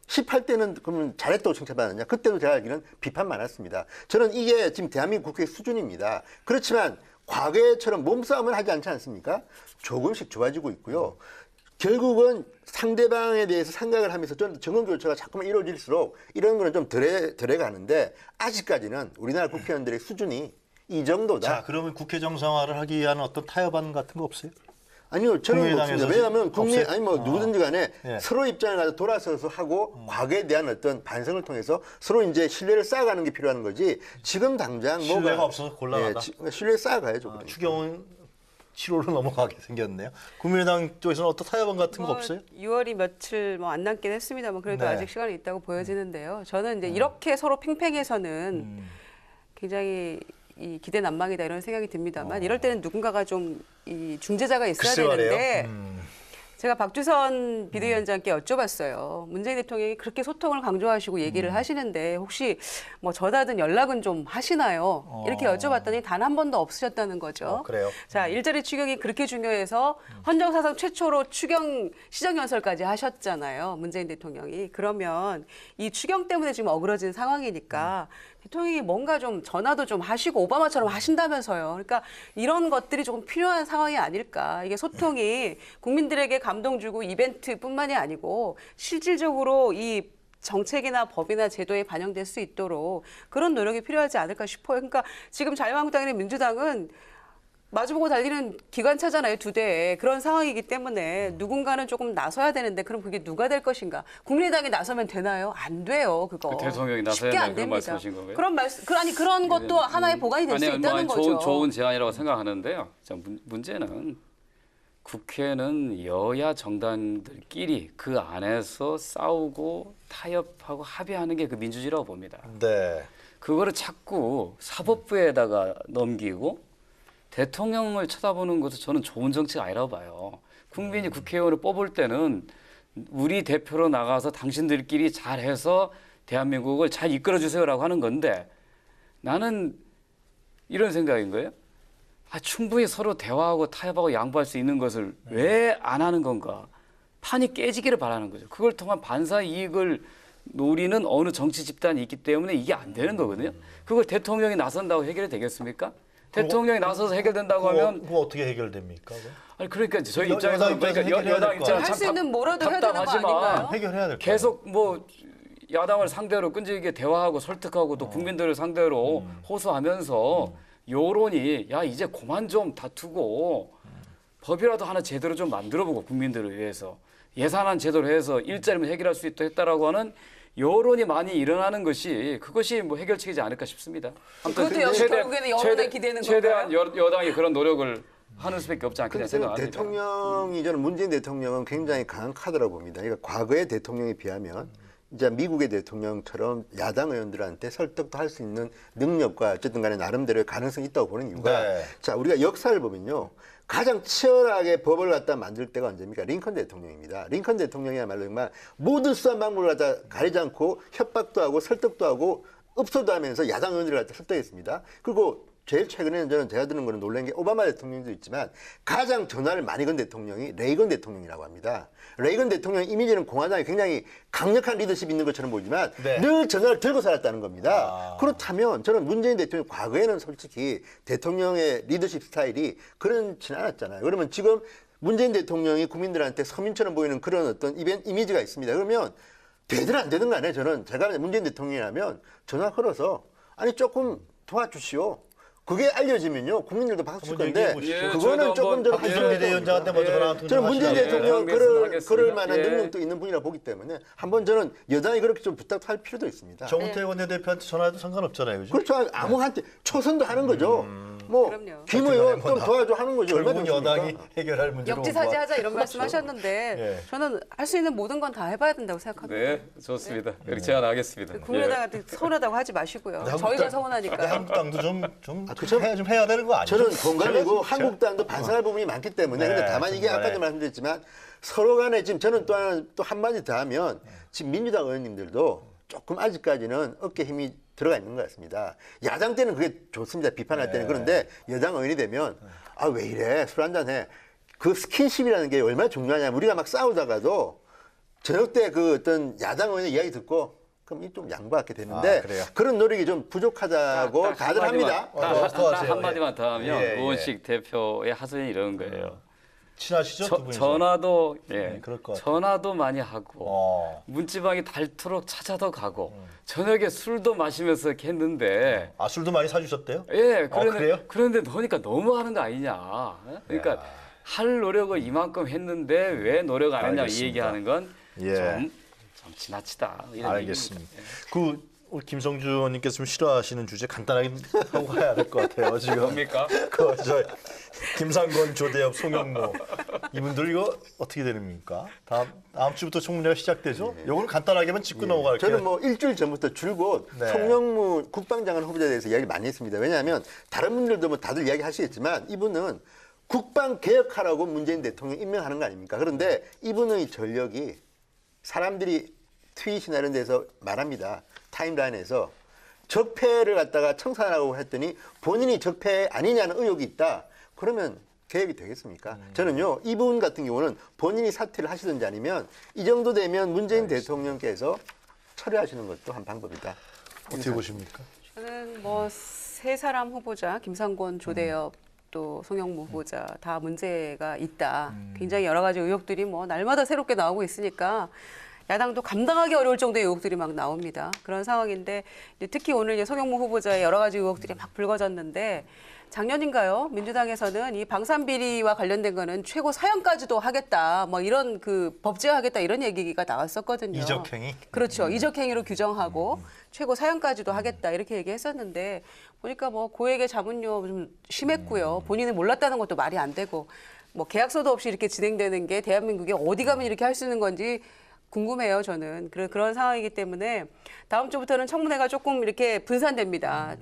18대는 그러면 잘했다고 칭찬받았냐? 그때도 제가 알기로는 비판 많았습니다. 저는 이게 지금 대한민국 국회의 수준입니다. 그렇지만 과거에처럼 몸싸움을 하지 않지 않습니까? 조금씩 좋아지고 있고요. 결국은 상대방에 대해서 생각을 하면서 좀 정언교체가 자꾸만 이루어질수록 이런 거는 좀 덜해 가는데 아직까지는 우리나라 국회의원들의 수준이 이 정도다. 자, 그러면 국회 정상화를 하기 위한 어떤 타협안 같은 거 없어요? 아니요, 저는 없습니다. 왜냐하면 국민 없어요? 아니 뭐 누구든지 간에 예. 서로 입장을 가지고 돌아서서 하고 과거에 대한 어떤 반성을 통해서 서로 이제 신뢰를 쌓아가는 게 필요한 거지. 지금 당장 신뢰가 없어서 곤란하다. 신뢰 쌓아가야죠. 추경은 7월로 넘어가게 생겼네요. 국민의당 쪽에서는 어떤 타협안 같은 거 없어요? 6월이 며칠 뭐 안 남긴 했습니다만 그래도 네. 아직 시간이 있다고 보여지는데요. 저는 이제 이렇게 서로 팽팽해서는 굉장히 이 기대 난망이다 이런 생각이 듭니다만 이럴 때는 누군가가 좀 이 중재자가 있어야 글쎄 말이에요. 되는데 제가 박주선 비대위원장께 여쭤봤어요. 문재인 대통령이 그렇게 소통을 강조하시고 얘기를 하시는데 혹시 뭐 전화든 연락은 좀 하시나요? 이렇게 여쭤봤더니 단 한 번도 없으셨다는 거죠. 그래요? 자, 일자리 추경이 그렇게 중요해서 헌정사상 최초로 추경 시정연설까지 하셨잖아요. 문재인 대통령이. 그러면 이 추경 때문에 지금 어그러진 상황이니까 대통령이 뭔가 좀 전화도 좀 하시고 오바마처럼 하신다면서요. 그러니까 이런 것들이 조금 필요한 상황이 아닐까. 이게 소통이 국민들에게 감동 주고 이벤트뿐만이 아니고 실질적으로 이 정책이나 법이나 제도에 반영될 수 있도록 그런 노력이 필요하지 않을까 싶어요. 그러니까 지금 자유한국당이나 민주당은 마주보고 달리는 기관차잖아요, 두 대에. 그런 상황이기 때문에 누군가는 조금 나서야 되는데 그럼 그게 누가 될 것인가? 국민의당이 나서면 되나요? 안 돼요, 그거. 그 대통령이 나서야 쉽게 안 된다는 그런 됩니다. 말씀하신 거고요? 그런 아니 그런 것도 하나의 보관이 될 수 아니, 있다는 거죠. 좋은 제안이라고 생각하는데요. 자, 문제는 국회는 여야 정당들끼리 그 안에서 싸우고 타협하고 합의하는 게 그 민주주의라고 봅니다. 네. 그거를 자꾸 사법부에다가 넘기고 대통령을 쳐다보는 것도 저는 좋은 정치가 아니라고 봐요. 국민이 국회의원을 뽑을 때는 우리 대표로 나가서 당신들끼리 잘해서 대한민국을 잘 이끌어주세요라고 하는 건데 나는 이런 생각인 거예요. 충분히 서로 대화하고 타협하고 양보할 수 있는 것을 왜 안 하는 건가? 판이 깨지기를 바라는 거죠. 그걸 통한 반사 이익을 노리는 어느 정치 집단이 있기 때문에 이게 안 되는 거거든요. 그걸 대통령이 나선다고 해결이 되겠습니까? 대통령이 나서서 해결된다고 하면 그거 어떻게 해결됩니까? 그거? 아니 그러니까 저희 여당 입장에서는 입장에서 그러니까 해결해야 여당 될 거 입장은 아니에요. 할 수 있는 뭐라도 해야 되는 거 답답하지만 아닌가요? 해결해야 될 거. 계속 뭐 야당을 상대로 끈질기게 대화하고 설득하고 또 국민들을 상대로 호소하면서 여론이 야 이제 그만 좀 다투고 법이라도 하나 제대로 좀 만들어보고 국민들을 위해서 예산안 제대로 해서 일자리만 해결할 수 있도록 했다라고 하는 여론이 많이 일어나는 것이 그것이 뭐 해결책이지 않을까 싶습니다. 아무튼 그것도 역시 결국에는 여론에 기대는 최대한 여당이 그런 노력을 하는 수밖에 없지 않겠냐 근데 저는 생각합니다. 대통령이 저는 문재인 대통령은 굉장히 강한 카드라고 봅니다. 그러니까 과거의 대통령에 비하면 이제 미국의 대통령처럼 야당 의원들한테 설득도 할 수 있는 능력과 어쨌든 간에 나름대로의 가능성이 있다고 보는 이유가 네. 자 우리가 역사를 보면요. 가장 치열하게 법을 갖다 만들 때가 언제입니까? 링컨 대통령입니다. 링컨 대통령이야말로 정말 모든 수단 방법을 갖다 가리지 않고 협박도 하고 설득도 하고 읍소도 하면서 야당 의원들을 갖다 설득했습니다. 그리고 제일 최근에는 저는 제가 드는 거는 놀란 게 오바마 대통령도 있지만 가장 전화를 많이 건 대통령이 레이건 대통령이라고 합니다. 레이건 대통령 이미지는 공화당이 굉장히 강력한 리더십이 있는 것처럼 보이지만 네. 늘 전화를 들고 살았다는 겁니다. 그렇다면 저는 문재인 대통령 과거에는 솔직히 대통령의 리더십 스타일이 그렇지는 않았잖아요. 그러면 지금 문재인 대통령이 국민들한테 서민처럼 보이는 그런 어떤 이미지가 있습니다. 그러면 되든 안 되든 간에 저는 제가 문재인 대통령이라면 전화 걸어서 아니 조금 도와주시오. 그게 알려지면요 국민들도 박수 칠 한번 건데 얘기해 보시죠. 그거는 조금 저는 박주선 비대위원장한테 먼저 전화 한 통 저는 문재인 하시라고. 대통령 하겠습니다. 그럴 만한 예. 능력도 있는 분이라 보기 때문에 한번 저는 여당이 그렇게 좀 부탁할 필요도 있습니다. 정우택 원내대표한테 전화해도 상관없잖아요, 그죠? 그렇죠. 아무한테 초선도 하는 거죠. 뭐 그럼요. 김 의원 좀 도와줘 하는 거죠. 결국은 얼마나 여당이 좋습니까? 해결할 문제로 역지사지하자 이런 말씀하셨는데 예. 저는 할 수 있는 모든 건 다 해봐야 된다고 생각합니다. 네, 좋습니다. 이렇게 제안하겠습니다. 국민의당한테 서운하다고 하지 마시고요. 저희가 서운하니까요. 한국당도 좀 그쵸? 해야 되는 거 아니에요? 저는 공감이고 한국당도 반성할 부분이 많기 때문에 네, 근데 다만 이게 중간에. 아까도 말씀드렸지만 서로 간에 지금 저는 또 한마디 더 하면 지금 민주당 의원님들도 조금 아직까지는 어깨 힘이 들어가 있는 것 같습니다. 야당 때는 그게 좋습니다. 비판할 때는. 그런데 여당 의원이 되면 아 왜 이래 술 한잔 해. 그 스킨십이라는 게 얼마나 중요하냐면 우리가 막 싸우다가도 저녁 때 그 어떤 야당 의원의 이야기 듣고 그럼 이 좀 양보하게 되는데 그래요? 그런 노력이 좀 부족하다고 다들 합니다. 더 하세요. 한마디만 더 하면 예, 예. 우원식 대표의 하소연이 이런 거예요. 친하시죠? 두 분이서? 전화도 그럴 것 같아요. 전화도 많이 하고 문지방이 닳도록 찾아도 가고 저녁에 술도 마시면서 이렇게 했는데 아, 술도 많이 사주셨대요? 예 그래요? 그런데 너니까 너무 하는 거 아니냐. 어? 그러니까 할 노력을 이만큼 했는데 왜 노력 안 했냐 이 알겠습니다. 얘기하는 건 예. 좀 지나치다. 이런 알겠습니다. 얘기입니다. 그 우리 김성주 의원님께서 좀 싫어하시는 주제 간단하게 하고 가야 될 것 같아요. 지금 뭡니까? 저 김상건, 조대엽, 송영모 이분들 이거 어떻게 되는 겁니까? 다음 주부터 청문회가 시작되죠? 요걸 간단하게만 짚고 넘어갈게요. 저는 뭐 일주일 전부터 줄곧 네. 송영무 국방장관 후보자에 대해서 이야기 많이 했습니다. 왜냐하면 다른 분들도 뭐 다들 이야기 하시겠지만 이분은 국방 개혁하라고 문재인 대통령 임명하는 거 아닙니까? 그런데 이분의 전력이 사람들이 트윗이나 이런 데서 말합니다. 타임라인에서 적폐를 갖다가 청산하라고 했더니 본인이 적폐 아니냐는 의혹이 있다. 그러면 개혁이 되겠습니까? 저는요, 이분 같은 경우는 본인이 사퇴를 하시든지 아니면 이 정도 되면 문재인 대통령께서 처리하시는 것도 한 방법이다. 어떻게 보십니까? 저는 뭐 세 사람 후보자 김상곤, 조대엽 또 송영무 후보자 다 문제가 있다. 굉장히 여러 가지 의혹들이 뭐 날마다 새롭게 나오고 있으니까 야당도 감당하기 어려울 정도의 의혹들이 막 나옵니다. 그런 상황인데 이제 특히 오늘 이제 송영무 후보자의 여러 가지 의혹들이 막 불거졌는데 작년인가요? 민주당에서는 이 방산 비리와 관련된 거는 최고 사형까지도 하겠다. 뭐 이런 그 법제화하겠다 이런 얘기가 나왔었거든요. 이적행위? 그렇죠. 이적행위로 규정하고 최고 사형까지도 하겠다 이렇게 얘기했었는데 보니까 뭐 고액의 자문료 좀 심했고요. 본인은 몰랐다는 것도 말이 안 되고 뭐 계약서도 없이 이렇게 진행되는 게 대한민국에 어디 가면 이렇게 할 수 있는 건지 궁금해요, 저는. 그런 상황이기 때문에 다음 주부터는 청문회가 조금 이렇게 분산됩니다.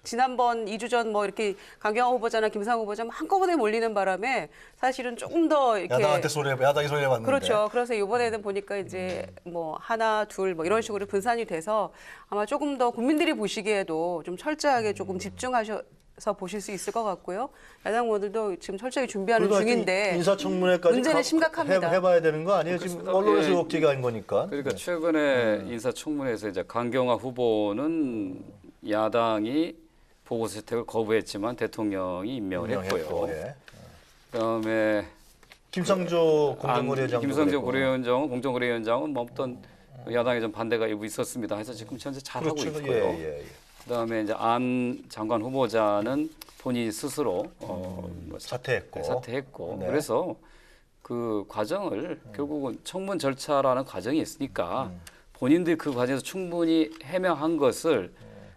지난번 2주 전 뭐 이렇게 강경화 후보자나 김상호 후보자 한꺼번에 몰리는 바람에 사실은 조금 더 이렇게 야당이 소리를 봤는데. 그렇죠. 그래서 이번에는 보니까 이제 뭐 하나, 둘 뭐 이런 식으로 분산이 돼서 아마 조금 더 국민들이 보시기에도 좀 철저하게 조금 집중하셔서 보실 수 있을 것 같고요. 야당 의원들도 지금 철저히 준비하는 그래도 하여튼 중인데 인사청문회까지 문제는 심각합니다. 해봐야 되는 거 아니에요? 지금 그렇습니다. 언론에서 예. 의혹 제기한 거니까. 그러니까 네. 최근에 인사청문회에서 이제 강경화 후보는 야당이 보고서 채택을 거부했지만 대통령이 임명을 했고요. 예. 그다음에 김상조 공정거래위원장. 김성조 고려위원장은 공정거래위원장은 뭐 어떤 야당의 좀 반대가 일부 있었습니다. 해서 지금 현재 잘하고 그렇죠. 있고요. 예. 그다음에 이제 안 장관 후보자는 본인 스스로 뭐 사퇴했고. 네. 그래서 그 과정을 결국은 청문 절차라는 과정이 있으니까 본인들이 그 과정에서 충분히 해명한 것을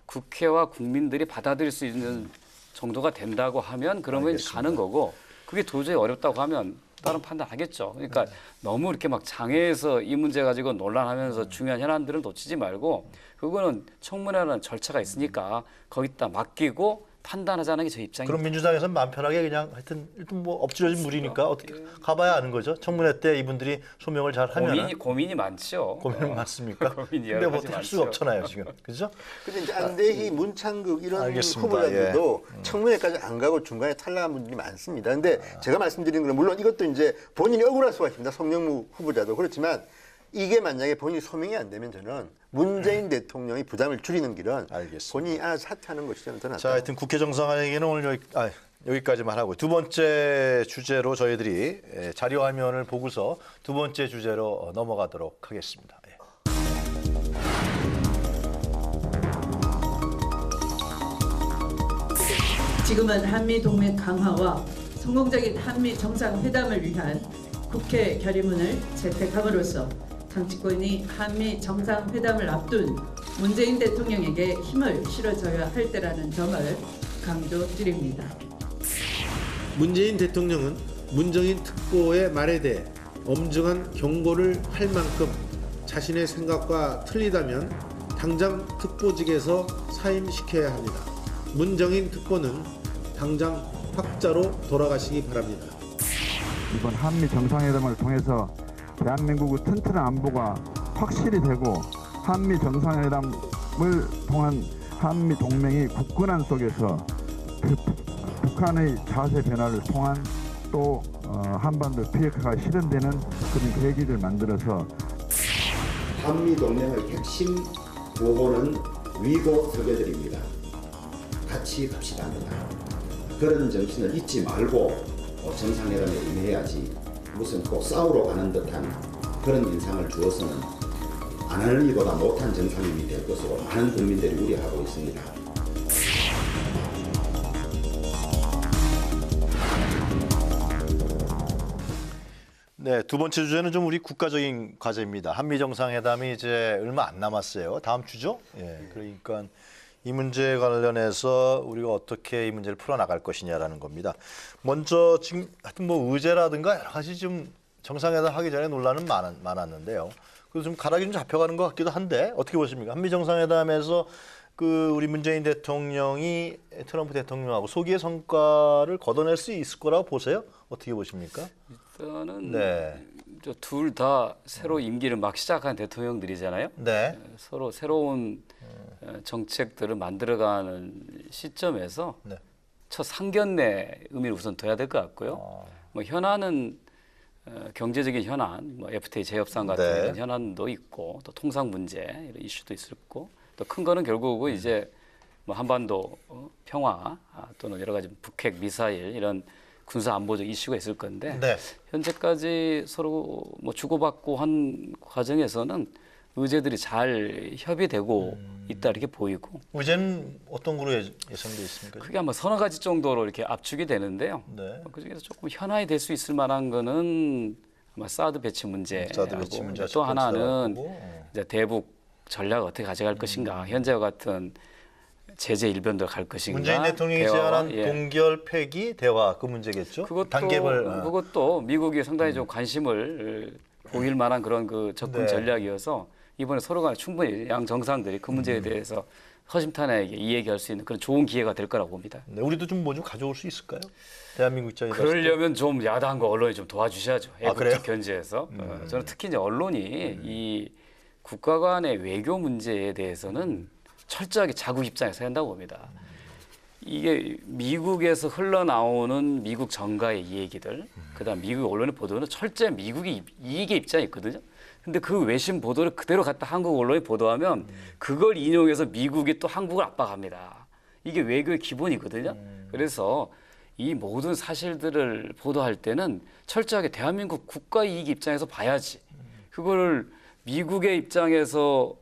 국회와 국민들이 받아들일 수 있는 정도가 된다고 하면 그러면 알겠습니다. 가는 거고 그게 도저히 어렵다고 하면 다른 판단하겠죠. 그러니까 너무 이렇게 막 장애에서 이 문제 가지고 논란하면서 중요한 현안들을 놓치지 말고 그거는 청문회라는 절차가 있으니까 거기다 맡기고 판단하자는 게 제 입장입니다. 그럼 민주당에서는 마음 편하게 그냥 하여튼 일단 뭐 엎질러진 물이니까 어떻게 가봐야 아는 거죠. 청문회 때 이분들이 소명을 잘 하면 고민이 많죠. 고민은 많습니까? 고민이 근데 여러 뭐 가지 할 수가 많죠. 없잖아요 지금, 그죠? 근데 이제 안대희, 문창극 이런 알겠습니다. 후보자들도 청문회까지 안 가고 중간에 탈락한 분들이 많습니다. 근데 제가 말씀드리는 건 물론 이것도 이제 본인이 억울할 수가 있습니다. 송영무 후보자도. 그렇지만 이게 만약에 본인이 소명이 안 되면 저는 문재인 대통령이 부담을 줄이는 길은 알겠습니다. 본인이 알아서 사퇴하는 것이 저는 더 낫다. 자, 하여튼 국회 정상화 얘기는 오늘 여기까지만 하고 두 번째 주제로 저희들이 자료 화면을 보고서 두 번째 주제로 넘어가도록 하겠습니다. 예. 지금은 한미 동맹 강화와 성공적인 한미 정상회담을 위한 국회 결의문을 채택함으로써 정치권이 한미 정상회담을 앞둔 문재인 대통령에게 힘을 실어줘야 할 때라는 점을 강조드립니다. 문재인 대통령은 문정인 특보의 말에 대해 엄중한 경고를 할 만큼 자신의 생각과 틀리다면 당장 특보직에서 사임시켜야 합니다. 문정인 특보는 당장 학자로 돌아가시기 바랍니다. 이번 한미 정상회담을 통해서 대한민국의 튼튼한 안보가 확실히 되고 한미 정상회담을 통한 한미 동맹이 굳건한 속에서 북한의 자세 변화를 통한 또 한반도 비핵화가 실현되는 그런 계기를 만들어서 한미 동맹의 핵심 보고는 위고 서교들입니다. 같이 갑시다 합니다. 그런 정신을 잊지 말고 정상회담에 임해야지 무슨 꼭 싸우러 가는 듯한 그런 인상을 주어서는 안 하는 이보다 못한 정상회담이 될 것으로 많은 국민들이 우려하고 있습니다. 네, 두 번째 주제는 좀 우리 국가적인 과제입니다. 한미 정상회담이 이제 얼마 안 남았어요. 다음 주죠? 예. 그러니까 이 문제 관련해서 우리가 어떻게 이 문제를 풀어나갈 것이냐라는 겁니다. 먼저 지금 하여튼 뭐 의제라든가 여러 가지 좀 정상회담 하기 전에 논란은 많았는데요. 그래서 좀 가닥이 좀 잡혀가는 것 같기도 한데 어떻게 보십니까? 한미 정상회담에서 그 우리 문재인 대통령이 트럼프 대통령하고 소기의 성과를 거둬낼 수 있을 거라고 보세요? 어떻게 보십니까? 일단은 네. 둘 다 새로 임기를 막 시작한 대통령들이잖아요. 네. 서로 새로운 정책들을 만들어가는 시점에서 네. 첫 상견례 의미를 우선 둬야 될 것 같고요. 뭐 현안은 경제적인 현안, 뭐 FTA 재협상 같은 네. 이런 현안도 있고 또 통상 문제 이런 이슈도 있었고 또 큰 거는 결국은 이제 뭐 한반도 평화 또는 여러 가지 북핵 미사일 이런 군사 안보적 이슈가 있을 건데 네. 현재까지 서로 뭐 주고받고 한 과정에서는 의제들이 잘 협의되고 있다 이렇게 보이고 의제는 어떤 거로 예상돼 있습니까? 그게 아마 서너 가지 정도로 이렇게 압축이 되는데요. 네. 그중에서 조금 현안이 될 수 있을 만한 거는 아마 사드 배치 문제, 사드 배치 문제가 또 첫 번째라고 하나는 보고. 이제 대북 전략 어떻게 가져갈 것인가, 현재와 같은 제재 일변도로 갈 것인가. 문재인 대통령이 대화와, 제안한 예. 동결 폐기 대화 그 문제겠죠? 단계별 그것도 미국이 상당히 좀 관심을 보일 만한 그런 그 접근 네. 전략이어서 이번에 서로 간에 충분히 양 정상들이 그 문제에 대해서 허심탄회하게 이야기할 수 있는 그런 좋은 기회가 될 거라고 봅니다. 네, 우리도 좀 뭐 좀 가져올 수 있을까요? 대한민국 입장에 봤을 때. 그러려면 좀 야당과 언론이 좀 도와주셔야죠. 아, 그래요? 애국적 견제에서. 저는 특히 이제 언론이 이 국가 간의 외교 문제에 대해서는 철저하게 자국 입장에 서야 한다고 봅니다. 이게 미국에서 흘러나오는 미국 정가의 이야기들, 그다음 미국 언론의 보도는 철저히 미국이 이익의 입장이 있거든요. 근데 그 외신 보도를 그대로 갖다 한국 언론이 보도하면 그걸 인용해서 미국이 또 한국을 압박합니다. 이게 외교의 기본이거든요. 그래서 이 모든 사실들을 보도할 때는 철저하게 대한민국 국가 이익 입장에서 봐야지. 그거를 미국의 입장에서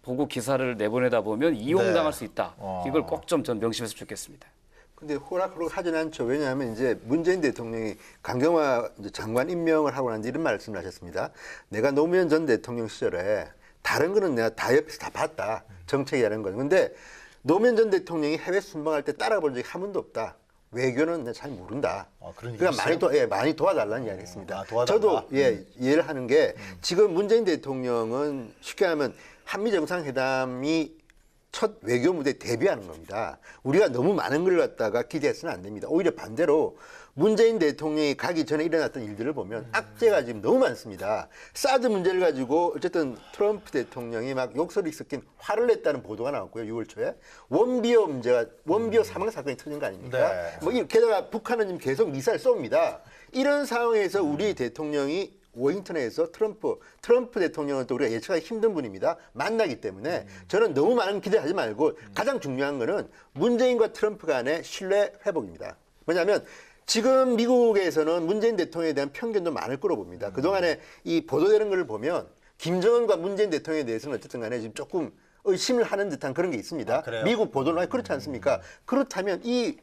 보고 기사를 내보내다 보면 이용당할 네. 수 있다. 이걸 꼭 좀 전 명심했으면 좋겠습니다. 근데 호락호락 하진 않죠. 왜냐하면 이제 문재인 대통령이 강경화 이제 장관 임명을 하고 난 뒤 이런 말씀을 하셨습니다. 내가 노무현 전 대통령 시절에 다른 거는 내가 다 옆에서 다 봤다. 정책이라는 거는. 근데 노무현 전 대통령이 해외 순방할 때 따라본 적이 한 번도 없다. 외교는 내가 잘 모른다. 그런 그러니까 얘기 많이 도와달라는 이야기했습니다. 도와달라? 저도 이해를 하는 게 지금 문재인 대통령은 쉽게 하면 한미 정상회담이 첫 외교 무대에 데뷔하는 겁니다. 우리가 너무 많은 걸 갖다가 기대해서는 안 됩니다. 오히려 반대로 문재인 대통령이 가기 전에 일어났던 일들을 보면 악재가 지금 너무 많습니다. 사드 문제를 가지고 어쨌든 트럼프 대통령이 막 욕설이 섞인 화를 냈다는 보도가 나왔고요. 6월 초에 원비어 사망 사건이 터진 거 아닙니까? 네. 뭐 게다가 북한은 지금 계속 미사일 쏩니다. 이런 상황에서 우리 대통령이 워싱턴에서 트럼프 대통령은 또 우리가 예측하기 힘든 분입니다. 만나기 때문에 저는 너무 많은 기대하지 말고 가장 중요한 거는 문재인과 트럼프 간의 신뢰 회복입니다. 왜냐하면 지금 미국에서는 문재인 대통령에 대한 편견도 많을 거로 봅니다. 그동안에 이 보도되는 걸 보면 김정은과 문재인 대통령에 대해서는 어쨌든 간에 지금 조금 의심을 하는 듯한 그런 게 있습니다. 미국 보도는 그렇지 않습니까? 그렇다면 이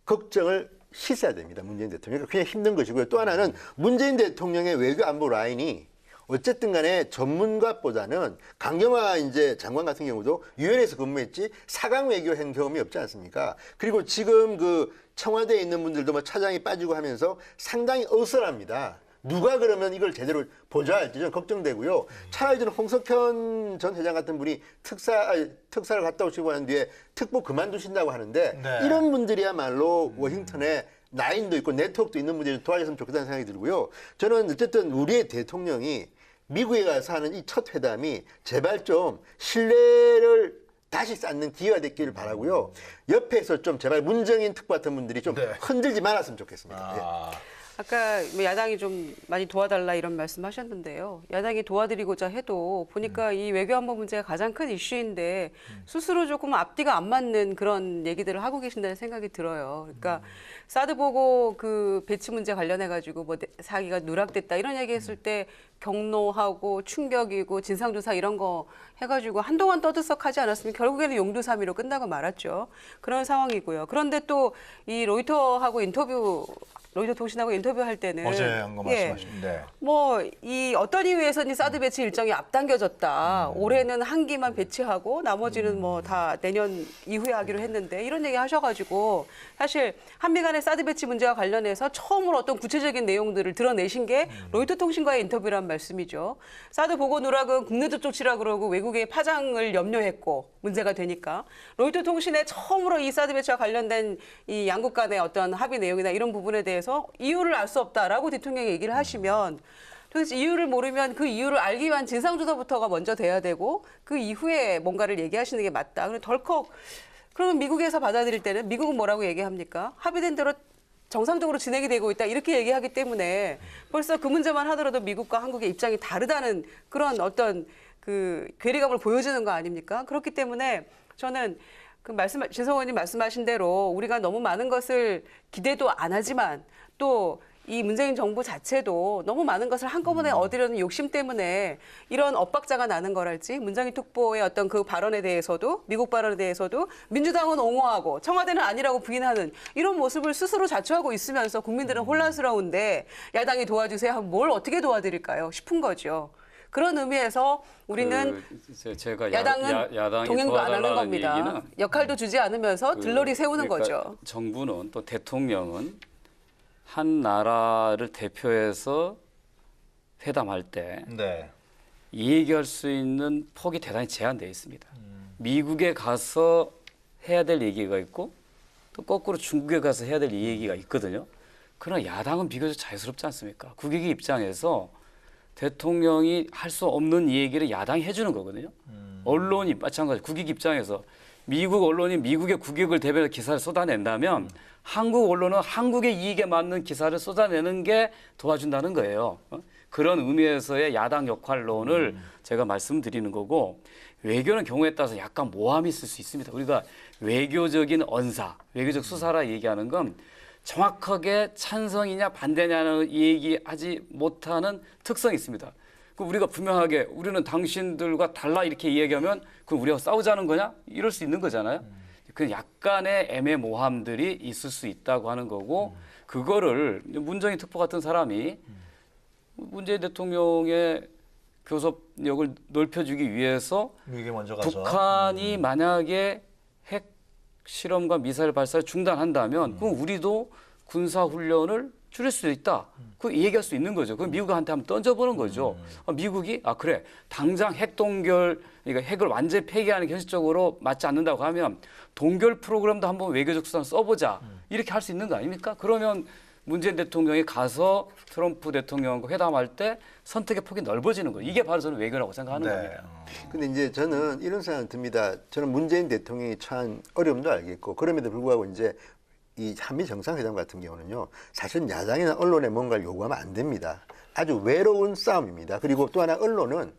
걱정을 씻어야 됩니다. 문재인 대통령이 그냥 힘든 것이고요. 또 하나는 문재인 대통령의 외교 안보 라인이 어쨌든 간에 전문가보다는 강경화 이제 장관 같은 경우도 유엔에서 근무했지 4강 외교한 경험이 없지 않습니까? 그리고 지금 그 청와대에 있는 분들도 뭐 차장이 빠지고 하면서 상당히 어슬합니다. 누가 그러면 이걸 제대로 보좌할지 좀 걱정되고요. 차라리 저는 홍석현 전 회장 같은 분이 특사를 갔다 오시고 난 뒤에 특보 그만두신다고 하는데 네. 이런 분들이야말로 워싱턴에 라인도 있고 네트워크도 있는 분들이 도와줬으면 좋겠다는 생각이 들고요. 저는 어쨌든 우리의 대통령이 미국에 가서 하는 이 첫 회담이 제발 좀 신뢰를 다시 쌓는 기회가 됐기를 바라고요. 옆에서 좀 제발 문정인 특보 같은 분들이 좀 흔들지 말았으면 좋겠습니다. 아까 뭐 야당이 좀 많이 도와달라 이런 말씀하셨는데요. 야당이 도와드리고자 해도 보니까 이 외교안보 문제가 가장 큰 이슈인데 스스로 조금 앞뒤가 안 맞는 그런 얘기들을 하고 계신다는 생각이 들어요. 그러니까 사드 보고 그 배치 문제 관련해 가지고 뭐 사기가 누락됐다 이런 얘기했을 때 경로하고 충격이고 진상조사 이런 거 해가지고 한동안 떠들썩하지 않았으면 결국에는 용두사미로 끝나고 말았죠. 그런 상황이고요. 그런데 또 이 로이터하고 인터뷰 로이터 통신하고 인터뷰할 때는 어제 한 거 말씀하시는데. 뭐 이 어떤 이유에서는 사드 배치 일정이 앞당겨졌다. 올해는 한 기만 배치하고 나머지는 뭐 다 내년 이후에 하기로 했는데 이런 얘기 하셔가지고 사실 한미 간의 사드 배치 문제와 관련해서 처음으로 어떤 구체적인 내용들을 드러내신 게 로이터 통신과의 인터뷰란 말씀이죠. 사드 보고 누락은 국내도 쪽지라 그러고 외국의 파장을 염려했고 문제가 되니까 로이터 통신에 처음으로 이 사드 배치와 관련된 이 양국 간의 어떤 합의 내용이나 이런 부분에 대해서 이유를 알 수 없다라고 대통령이 얘기를 하시면 도대체 이유를 모르면 그 이유를 알기 위한 진상조사부터가 먼저 돼야 되고 그 이후에 뭔가를 얘기하시는 게 맞다. 그럼 덜컥 그러면 미국에서 받아들일 때는 미국은 뭐라고 얘기합니까? 합의된 대로 정상적으로 진행이 되고 있다 이렇게 얘기하기 때문에 벌써 그 문제만 하더라도 미국과 한국의 입장이 다르다는 그런 어떤 그 괴리감을 보여주는 거 아닙니까? 그렇기 때문에 저는 그 진성 의원님 말씀하신 대로 우리가 너무 많은 것을 기대도 안 하지만 또 이 문재인 정부 자체도 너무 많은 것을 한꺼번에 얻으려는 욕심 때문에 이런 엇박자가 나는 거랄지 문정인 특보의 어떤 그 발언에 대해서도 미국 발언에 대해서도 민주당은 옹호하고 청와대는 아니라고 부인하는 이런 모습을 스스로 자초하고 있으면서 국민들은 혼란스러운데 야당이 도와주세요 하면 뭘 어떻게 도와드릴까요 싶은 거죠. 그런 의미에서 우리는 제가 야당은 야당이 동행도 안 하는 도와달라는 겁니다. 얘기는 역할도 주지 않으면서 들러리 세우는 그러니까 거죠. 정부는 또 대통령은 한 나라를 대표해서 회담할 때 네. 얘기할 수 있는 폭이 대단히 제한되어 있습니다. 미국에 가서 해야 될 얘기가 있고 또 거꾸로 중국에 가서 해야 될 얘기가 있거든요. 그러나 야당은 비교적 자유스럽지 않습니까? 국익의 입장에서 대통령이 할 수 없는 얘기를 야당이 해주는 거거든요. 언론이 마찬가지 국익 입장에서 미국 언론이 미국의 국익을 대변해서 기사를 쏟아낸다면 한국 언론은 한국의 이익에 맞는 기사를 쏟아내는 게 도와준다는 거예요. 그런 의미에서의 야당 역할론을 제가 말씀드리는 거고 외교는 경우에 따라서 약간 모함이 있을 수 있습니다. 우리가 외교적인 언사, 외교적 수사라 얘기하는 건 정확하게 찬성이냐 반대냐는 얘기하지 못하는 특성이 있습니다. 우리가 분명하게 우리는 당신들과 달라 이렇게 얘기하면 그럼 우리가 싸우자는 거냐? 이럴 수 있는 거잖아요. 그 약간의 애매모함들이 있을 수 있다고 하는 거고 그거를 문정인 특보 같은 사람이 문재인 대통령의 교섭력을 넓혀주기 위해서 미국에 먼저 가서 북한이 만약에 핵 실험과 미사일 발사를 중단한다면 그럼 우리도 군사 훈련을 줄일 수도 있다. 그 얘기할 수 있는 거죠. 그럼 미국한테 한번 던져보는 거죠. 미국이 그래 당장 핵 동결 그러니까 핵을 완전히 폐기하는 게 현실적으로 맞지 않는다고 하면 동결 프로그램도 한번 외교적 수단을 써보자. 이렇게 할 수 있는 거 아닙니까? 그러면 문재인 대통령이 가서 트럼프 대통령과 회담할 때 선택의 폭이 넓어지는 거예요. 이게 바로 저는 외교라고 생각하는 겁니다. 근데 이제 저는 이런 생각이 듭니다. 저는 문재인 대통령이 처한 어려움도 알겠고 그럼에도 불구하고 이제 이 한미 정상회담 같은 경우는요. 사실 야당이나 언론에 뭔가를 요구하면 안 됩니다. 아주 외로운 싸움입니다. 그리고 또 하나 언론은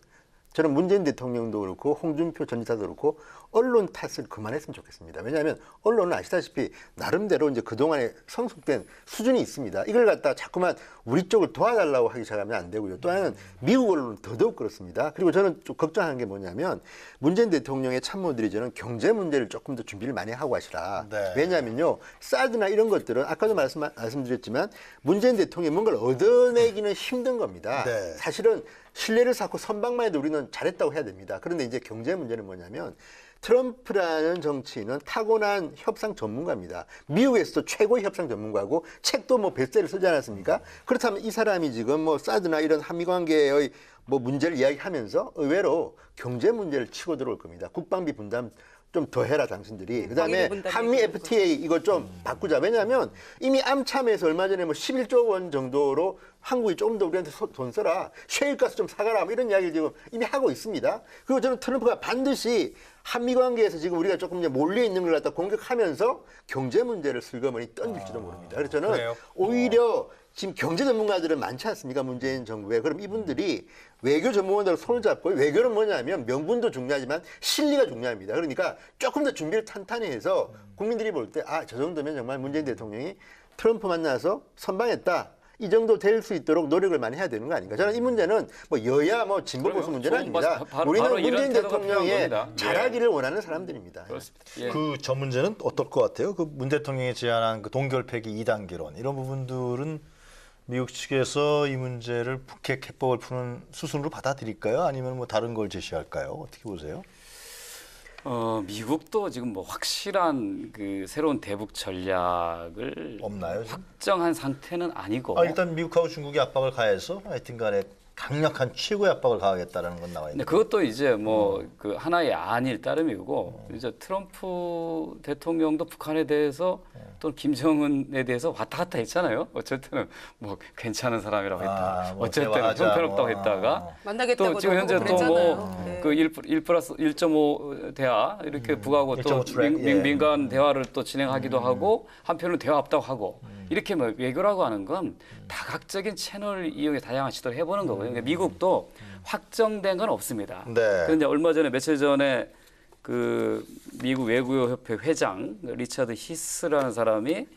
저는 문재인 대통령도 그렇고 홍준표 전 지사도 그렇고 언론 탓을 그만했으면 좋겠습니다. 왜냐하면 언론은 아시다시피 나름대로 이제 그동안에 성숙된 수준이 있습니다. 이걸 갖다 자꾸만 우리 쪽을 도와달라고 하기 시작하면 안 되고요. 또 하나는 미국 언론은 더더욱 그렇습니다. 그리고 저는 좀 걱정하는 게 뭐냐면 문재인 대통령의 참모들이 저는 경제 문제를 조금 더 준비를 많이 하고 하시라. 네. 왜냐하면요. 사드나 이런 것들은 아까도 말씀드렸지만 문재인 대통령이 뭔가를 얻어내기는 힘든 겁니다. 네. 사실은 신뢰를 쌓고 선방만 해도 우리는 잘했다고 해야 됩니다. 그런데 이제 경제 문제는 뭐냐면 트럼프라는 정치인은 타고난 협상 전문가입니다. 미국에서도 최고의 협상 전문가고 책도 뭐 베스트셀러 쓰지 않았습니까? 그렇다면 이 사람이 지금 뭐 사드나 이런 한미 관계의 뭐 문제를 이야기하면서 의외로 경제 문제를 치고 들어올 겁니다. 국방비 분담 좀 더 해라 당신들이. 그다음에 한미 FTA 이거 좀 바꾸자. 왜냐하면 이미 암참에서 얼마 전에 뭐 11조 원 정도로 한국이 조금 더 우리한테 돈 써라. 셰일가스 좀 사가라. 뭐 이런 이야기를 지금 이미 하고 있습니다. 그리고 저는 트럼프가 반드시 한미 관계에서 지금 우리가 조금 이제 몰려 있는 걸 갖다 공격하면서 경제 문제를 슬그머니 던질지도 모릅니다. 그래서 저는 그래요? 오히려 지금 경제 전문가들은 많지 않습니까? 문재인 정부에. 그럼 이분들이 외교 전문가들 손을 잡고 외교는 뭐냐면 명분도 중요하지만 실리가 중요합니다. 그러니까 조금 더 준비를 탄탄히 해서 국민들이 볼 때 저 정도면 정말 문재인 대통령이 트럼프 만나서 선방했다. 이 정도 될 수 있도록 노력을 많이 해야 되는 거 아닌가. 저는 이 문제는 뭐 여야 뭐 진보 보수 문제는 아닙니다. 우리는 바로 이런 문재인 태도가 대통령의 필요한 겁니다. 잘하기를 원하는 사람들입니다. 그렇습니다. 예. 그 전 문제는 어떨 것 같아요? 그 문 대통령이 제안한 그 동결 폐기 2단계론 이런 부분들은 미국 측에서 이 문제를 북핵 해법을 푸는 수순으로 받아들일까요? 아니면 뭐 다른 걸 제시할까요? 어떻게 보세요? 미국도 지금 뭐 확실한 그 새로운 대북 전략을 없나요? 지금? 확정한 상태는 아니고. 일단 미국하고 중국이 압박을 가해서 하여튼간에 강력한 최고의 압박을 가하겠다라는 건 나와 근데 있는데. 그것도 이제 뭐 그 하나의 안일 따름이고 이제 트럼프 대통령도 북한에 대해서 또는 김정은에 대해서 왔다 갔다 했잖아요. 어쨌든 뭐 괜찮은 사람이라고 했다. 뭐 어쨌든 대화하자, 형편없다고 뭐. 했다가 만나겠다고 또 지금 현재 또 뭐 네. 그 1 플러스 1.5 대화 이렇게 북하고 또 1.5 트랙, 예. 민간 대화를 또 진행하기도 하고 한편으로는 대화 없다고 하고 이렇게 뭐 외교라고 하는 건 다각적인 채널을 이용해 다양한 시도를 해보는 거고요. 그러니까 미국도 확정된 건 없습니다. 네. 그런데 얼마 전에 며칠 전에 그 미국 외교협회 회장 리처드 히스라는 사람이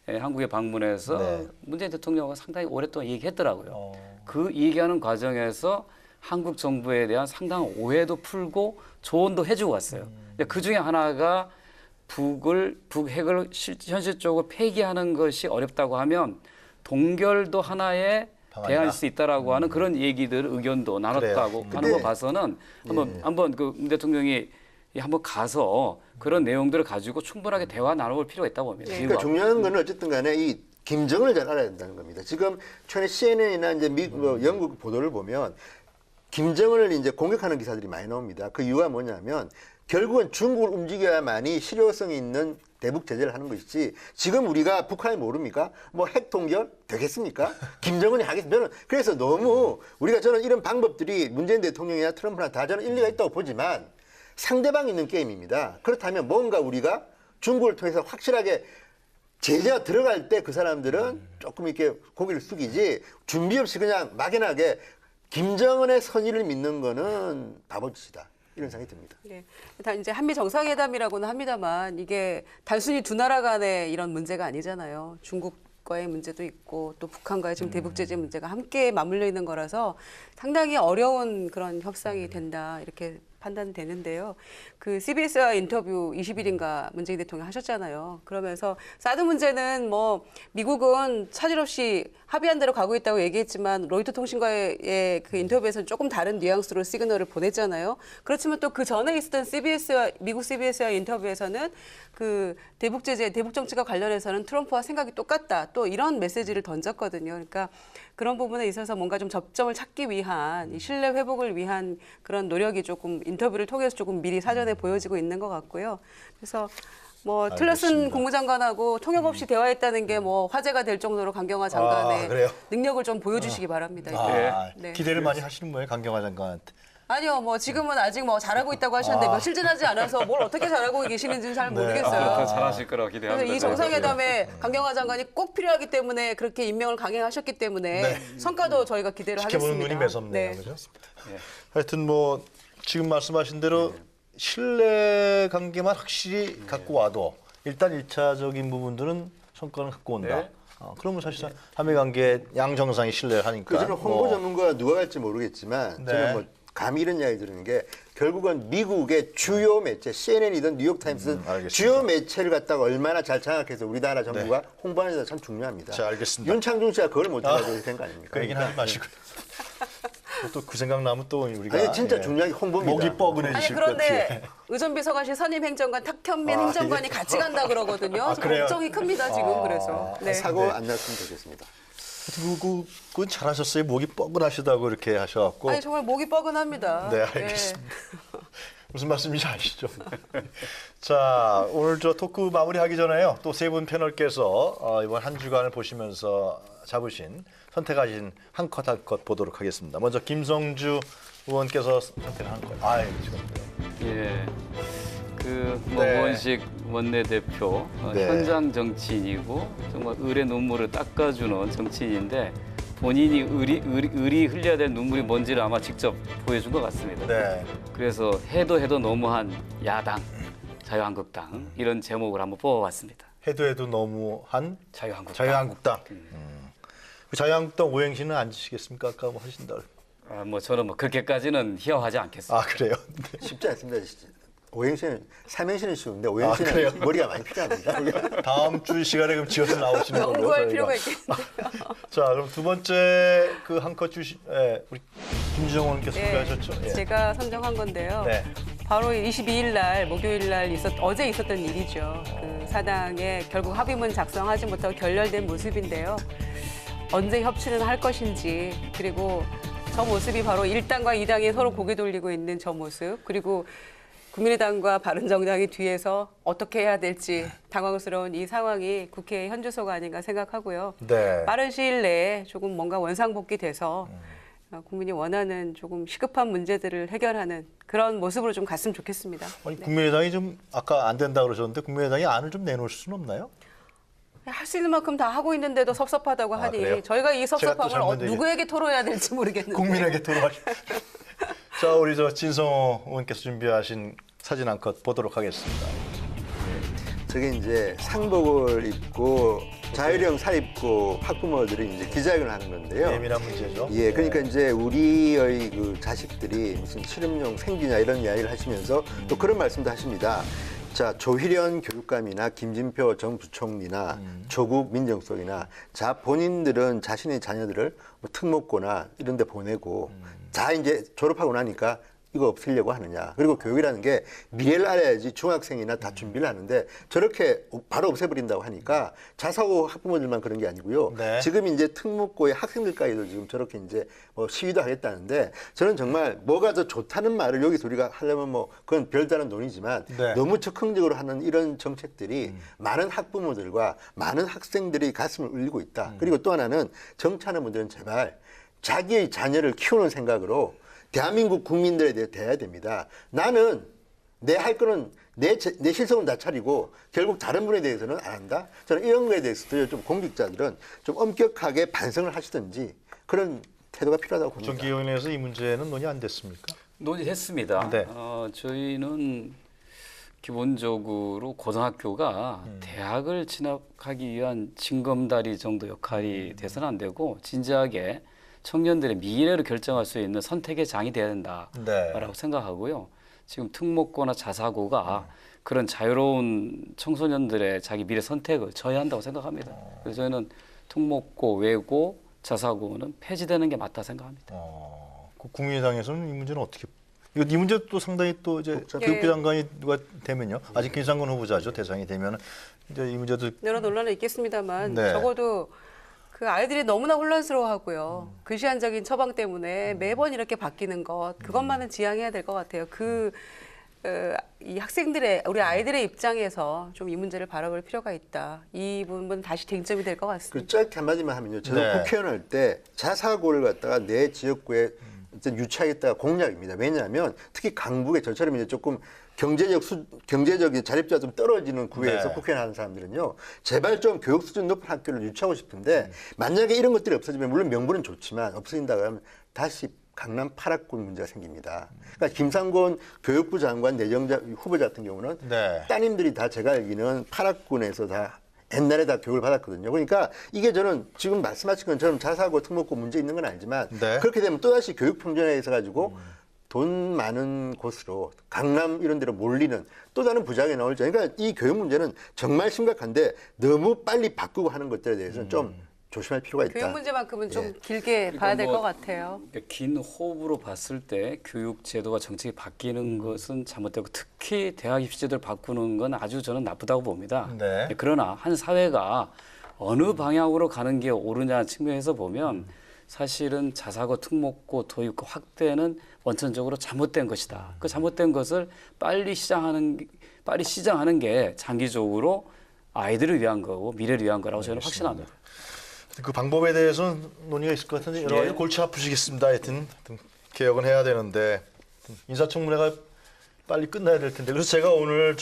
한국에 방문해서 네. 문재인 대통령과 상당히 오랫동안 얘기했더라고요. 그 얘기하는 과정에서 한국 정부에 대한 상당한 오해도 풀고 조언도 해주고 왔어요. 그 중에 하나가 북핵을 현실적으로 폐기하는 것이 어렵다고 하면 동결도 하나의 방안이다. 대안일 수 있다라고 하는 그런 얘기들 의견도 나눴다고 하는 거 봐서는 한번 그 문 대통령이 한번 가서 그런 내용들을 가지고 충분하게 대화 나눠볼 필요가 있다고 봅니다. 그러니까 중요한 거는 어쨌든 간에 이 김정은을 잘 알아야 된다는 겁니다. 지금 최근에 CNN이나 이제 영국 보도를 보면 김정은을 이제 공격하는 기사들이 많이 나옵니다. 그 이유가 뭐냐면 결국은 중국을 움직여야만이 실효성이 있는 대북 제재를 하는 것이지 지금 우리가 북한이 모릅니까? 뭐 핵 동결 되겠습니까? 김정은이 하겠습니까? 저는 그래서 너무 저는 이런 방법들이 문재인 대통령이나 트럼프나 다 저는 일리가 있다고 보지만 상대방이 있는 게임입니다. 그렇다면 뭔가 우리가 중국을 통해서 확실하게 제재가 들어갈 때 그 사람들은 조금 이렇게 고개를 숙이지 준비 없이 그냥 막연하게 김정은의 선의를 믿는 거는 바보짓이다. 이런 생각이 듭니다. 네. 다 이제 한미 정상회담이라고는 합니다만 이게 단순히 두 나라 간의 이런 문제가 아니잖아요. 중국과의 문제도 있고 또 북한과의 지금 대북 제재 문제가 함께 맞물려 있는 거라서 상당히 어려운 그런 협상이 된다 이렇게 판단되는데요. 그 CBS와 인터뷰 20일인가 문재인 대통령이 하셨잖아요. 그러면서 사드 문제는 뭐 미국은 차질 없이 합의한 대로 가고 있다고 얘기했지만 로이터 통신과의 그 인터뷰에서는 조금 다른 뉘앙스로 시그널을 보냈잖아요. 그렇지만 또 그 전에 있었던 미국 CBS와 인터뷰에서는 그 대북 제재, 대북 정책과 관련해서는 트럼프와 생각이 똑같다. 또 이런 메시지를 던졌거든요. 그러니까 그런 부분에 있어서 뭔가 좀 접점을 찾기 위한 이 신뢰 회복을 위한 그런 노력이 조금 인터뷰를 통해서 조금 미리 사전에 보여지고 있는 것 같고요. 그래서 뭐 틀러슨 국무장관하고 통역 없이 대화했다는 게 뭐 화제가 될 정도로 강경화 장관의 능력을 좀 보여주시기 바랍니다. 네. 기대를 많이 하시는 거예요, 강경화 장관한테? 아니요, 뭐 지금은 아직 뭐 잘하고 있다고 하셨는데 며칠 지나지 않아서 뭘 어떻게 잘하고 계시는지는 잘 모르겠어요. 더 잘하실 거라고 기대합니다. 그래서 이 정상회담에 강경화 장관이 꼭 필요하기 때문에 그렇게 임명을 강행하셨기 때문에 성과도 저희가 기대를 지켜보는 하겠습니다. 눈이 매섭네요. 네. 그죠? 하여튼 뭐 지금 말씀하신 대로 신뢰 관계만 확실히 갖고 와도 일단 1차적인 부분들은 성과는 갖고 온다. 네. 그러면 사실상 한미 관계 양 정상이 신뢰를 하니까. 저는 홍보 전문가가 누가 갈지 모르겠지만 저는 뭐 감히 이런 이야기 들은 게 결국은 미국의 주요 매체 CNN이든 뉴욕타임스든 주요 매체를 갖다가 얼마나 잘 장악해서 우리나라 정부가 홍보하는지가 참 중요합니다. 자, 알겠습니다. 윤창중 씨가 그걸 못해가지고 이렇게 된 거 아닙니까? 그 얘기는 하지 마시고. 또 그 생각 나면 또 우리가 아니 진짜 중요한 게 홍보입니다. 목이 아니 뻐근해지실 것 같아요. 그런데 의전비서관실 선임 행정관 탁현민 행정관이 같이 간다 그러거든요. 그래요? 걱정이 큽니다 지금 그래서. 네. 사고 안 났으면 좋겠습니다. 그건 잘하셨어요. 목이 뻐근하시다고 이렇게 하셔갖고. 아니 정말 목이 뻐근합니다. 네, 알겠습니다. 무슨 말씀인지 아시죠? 자, 오늘 저 토크 마무리하기 전에요. 또 세 분 패널께서 이번 한 주간을 보시면서 잡으신 선택하신 한 컷 한 컷 보도록 하겠습니다. 먼저 김성주 의원께서 선택한 컷. 지금. 예. 그 네. 우원식 원내대표 네. 현장 정치인이고 정말 을의 눈물을 닦아주는 정치인인데 본인이 을이 흘려야 될 눈물이 뭔지를 아마 직접 보여준 것 같습니다. 네. 그래서 해도 너무한 야당, 자유한국당 이런 제목을 한번 뽑아봤습니다. 해도 너무한 자유한국당. 자유한국당. 자유한국당 오행시는 안 지시겠습니까? 아까 뭐 하신다. 뭐 저는 뭐 그렇게까지는 희화하지 않겠습니다. 아 그래요? 쉽지 않습니다. 오행시는 삼행시는 쉬운데 오행시는 그래요? 머리가 많이 필요합니다. 다음 주 시간에 그럼 지어서 나오시는 걸로 연구할 저희가. 필요가 있겠는데요. 자 그럼 두 번째 그 한 컷 주시 우리 김지정 의원께서 소개하셨죠? 예. 제가 선정한 건데요. 네. 바로 22일 날 목요일 날 어제 있었던 일이죠. 그 사당에 결국 합의문 작성하지 못하고 결렬된 모습인데요. 언제 협치는 할 것인지, 그리고 저 모습이 바로 1당과 2당이 서로 고개 돌리고 있는 저 모습, 그리고 국민의당과 바른정당이 뒤에서 어떻게 해야 될지 당황스러운 이 상황이 국회의 현주소가 아닌가 생각하고요. 네. 빠른 시일 내에 조금 뭔가 원상복귀돼서 국민이 원하는 조금 시급한 문제들을 해결하는 그런 모습으로 좀 갔으면 좋겠습니다. 아니, 네. 국민의당이 좀 아까 안 된다 그러셨는데 국민의당이 안을 좀 내놓을 수는 없나요? 할 수 있는 만큼 다 하고 있는데도 섭섭하다고 하니 그래요? 저희가 이 제가 또 섭섭함을 잘못 얘기- 누구에게 토로해야 될지 모르겠는데. 국민에게 돌아가시. 자 우리 저 진성호 의원께서 준비하신 사진 한 컷 보도록 하겠습니다. 저게 이제 상복을 입고 자유령 살 입고 학부모들이 이제 기자회견을 하는 건데요. 예민한 문제죠. 예, 그러니까 이제 우리의 그 자식들이 무슨 실험용 생기냐 이런 이야기를 하시면서 또 그런 말씀도 하십니다. 자, 조희련 교육감이나 김진표 전 부총리나 조국 민정수석이나 자 본인들은 자신의 자녀들을 뭐 특목고나 이런 데 보내고 자 이제 졸업하고 나니까 이거 없애려고 하느냐. 그리고 교육이라는 게 미래를 알아야지 중학생이나 다 준비를 하는데 저렇게 바로 없애버린다고 하니까 자사고 학부모들만 그런 게 아니고요. 네. 지금 이제 특목고의 학생들까지도 지금 저렇게 이제 뭐 시위도 하겠다는데 저는 정말 뭐가 더 좋다는 말을 여기서 우리가 하려면 뭐 그건 별다른 논의지만 네. 너무 적극적으로 하는 이런 정책들이 많은 학부모들과 많은 학생들이 가슴을 울리고 있다. 그리고 또 하나는 정치하는 분들은 제발 자기의 자녀를 키우는 생각으로 대한민국 국민들에 대해 대해야 됩니다. 나는 내 할 거는 내 실속은 다 차리고 결국 다른 분에 대해서는 안 한다. 저는 이런 거에 대해서도 좀 공직자들은 좀 엄격하게 반성을 하시든지 그런 태도가 필요하다고 봅니다. 정기위원회에서 이 문제는 논의 안 됐습니까? 논의했습니다. 네. 저희는 기본적으로 고등학교가 대학을 진학하기 위한 징검다리 정도 역할이 돼서는 안 되고 진지하게 청년들의 미래를 결정할 수 있는 선택의 장이 돼야 된다라고 네. 생각하고요. 지금 특목고나 자사고가 그런 자유로운 청소년들의 자기 미래 선택을 저해한다고 생각합니다. 그래서 저희는 특목고, 외고, 자사고는 폐지되는 게 맞다 생각합니다. 그 국민의당에서는 이 문제는 어떻게? 이 문제도 또 상당히 또 이제 복잡- 교육부 장관이 누가 되면요. 아직 김상곤 후보자죠. 대상이 되면은 이제 이 문제도 여러 논란은 있겠습니다만 네. 적어도 그 아이들이 너무나 혼란스러워하고요. 근시안적인 처방 때문에 매번 이렇게 바뀌는 것 그것만은 지양해야 될 것 같아요. 이 학생들의 우리 아이들의 입장에서 좀 이 문제를 바라볼 필요가 있다. 이 부분 다시 쟁점이 될 것 그 같습니다. 짧게 한마디만 하면요. 저는 네. 국회의원 할 때 자사고를 갖다가 내 지역구에 유치하겠다가 공약입니다. 왜냐하면 특히 강북에 저처럼 이제 조금 경제적인 자립자가 좀 떨어지는 구에서 네. 국회의원 하는 사람들은요. 제발 좀 교육 수준 높은 학교를 유치하고 싶은데 만약에 이런 것들이 없어지면 물론 명분은 좋지만 없어진다 그러면 다시 강남 8학군 문제가 생깁니다. 그러니까 김상곤 교육부 장관 내정자 후보자 같은 경우는 네. 따님들이 다 제가 알기는 8학군에서 다 옛날에 다 교육을 받았거든요. 그러니까 이게 저는 지금 말씀하신 것처럼 자사고 특목고 문제 있는 건 알지만 네. 그렇게 되면 또다시 교육 평준화에 있어 가지고 돈 많은 곳으로 강남 이런 데로 몰리는 또 다른 부작용이 나올죠. 그러니까 이 교육 문제는 정말 심각한데 너무 빨리 바꾸고 하는 것들에 대해서는 좀 조심할 필요가 있다. 교육 문제만큼은 좀 예. 길게 봐야 될 것 뭐 같아요. 그러니까 긴 호흡으로 봤을 때 교육 제도가 정책이 바뀌는 것은 잘못되고 특히 대학 입시 제도를 바꾸는 건 아주 저는 나쁘다고 봅니다. 네. 그러나 한 사회가 어느 방향으로 가는 게 옳으냐 측면에서 보면 사실은 자사고, 특목고, 도입고 확대는 원천적으로 잘못된 것이다. 그 잘못된 것을 빨리 시장하는 게 장기적으로 아이들을 위한 거고 미래를 위한 거라고 저는 확신합니다. 그 방법에 대해서는 논의가 있을 것 같은데 여러 가지 예. 골치 아프시겠습니다. 하여튼 개혁은 해야 되는데 인사청문회가 빨리 끝나야 될 텐데 그래서 제가 오늘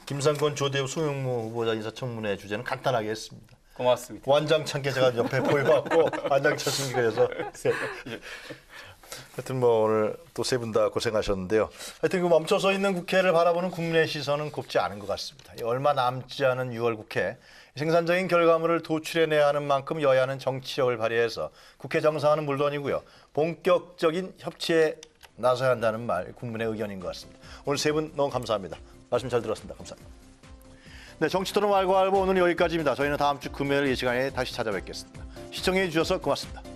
김상곤, 조대우, 송영무 후보자 인사청문회 주제는 간단하게 했습니다. 고맙습니다. 완장창게 제가 옆에 보여갖고 완장창게 그래서 하여튼 뭐 오늘 또 세 분 다 고생하셨는데요. 하여튼 그 멈춰서 있는 국회를 바라보는 국민의 시선은 곱지 않은 것 같습니다. 얼마 남지 않은 6월 국회. 생산적인 결과물을 도출해내야 하는 만큼 여야는 정치력을 발휘해서 국회 정상화는 물론이고요. 본격적인 협치에 나서야 한다는 말 국민의 의견인 것 같습니다. 오늘 세 분 너무 감사합니다. 말씀 잘 들었습니다. 감사합니다. 네, 정치토론 왈가왈부 오늘 여기까지입니다. 저희는 다음 주 금요일 이 시간에 다시 찾아뵙겠습니다. 시청해 주셔서 고맙습니다.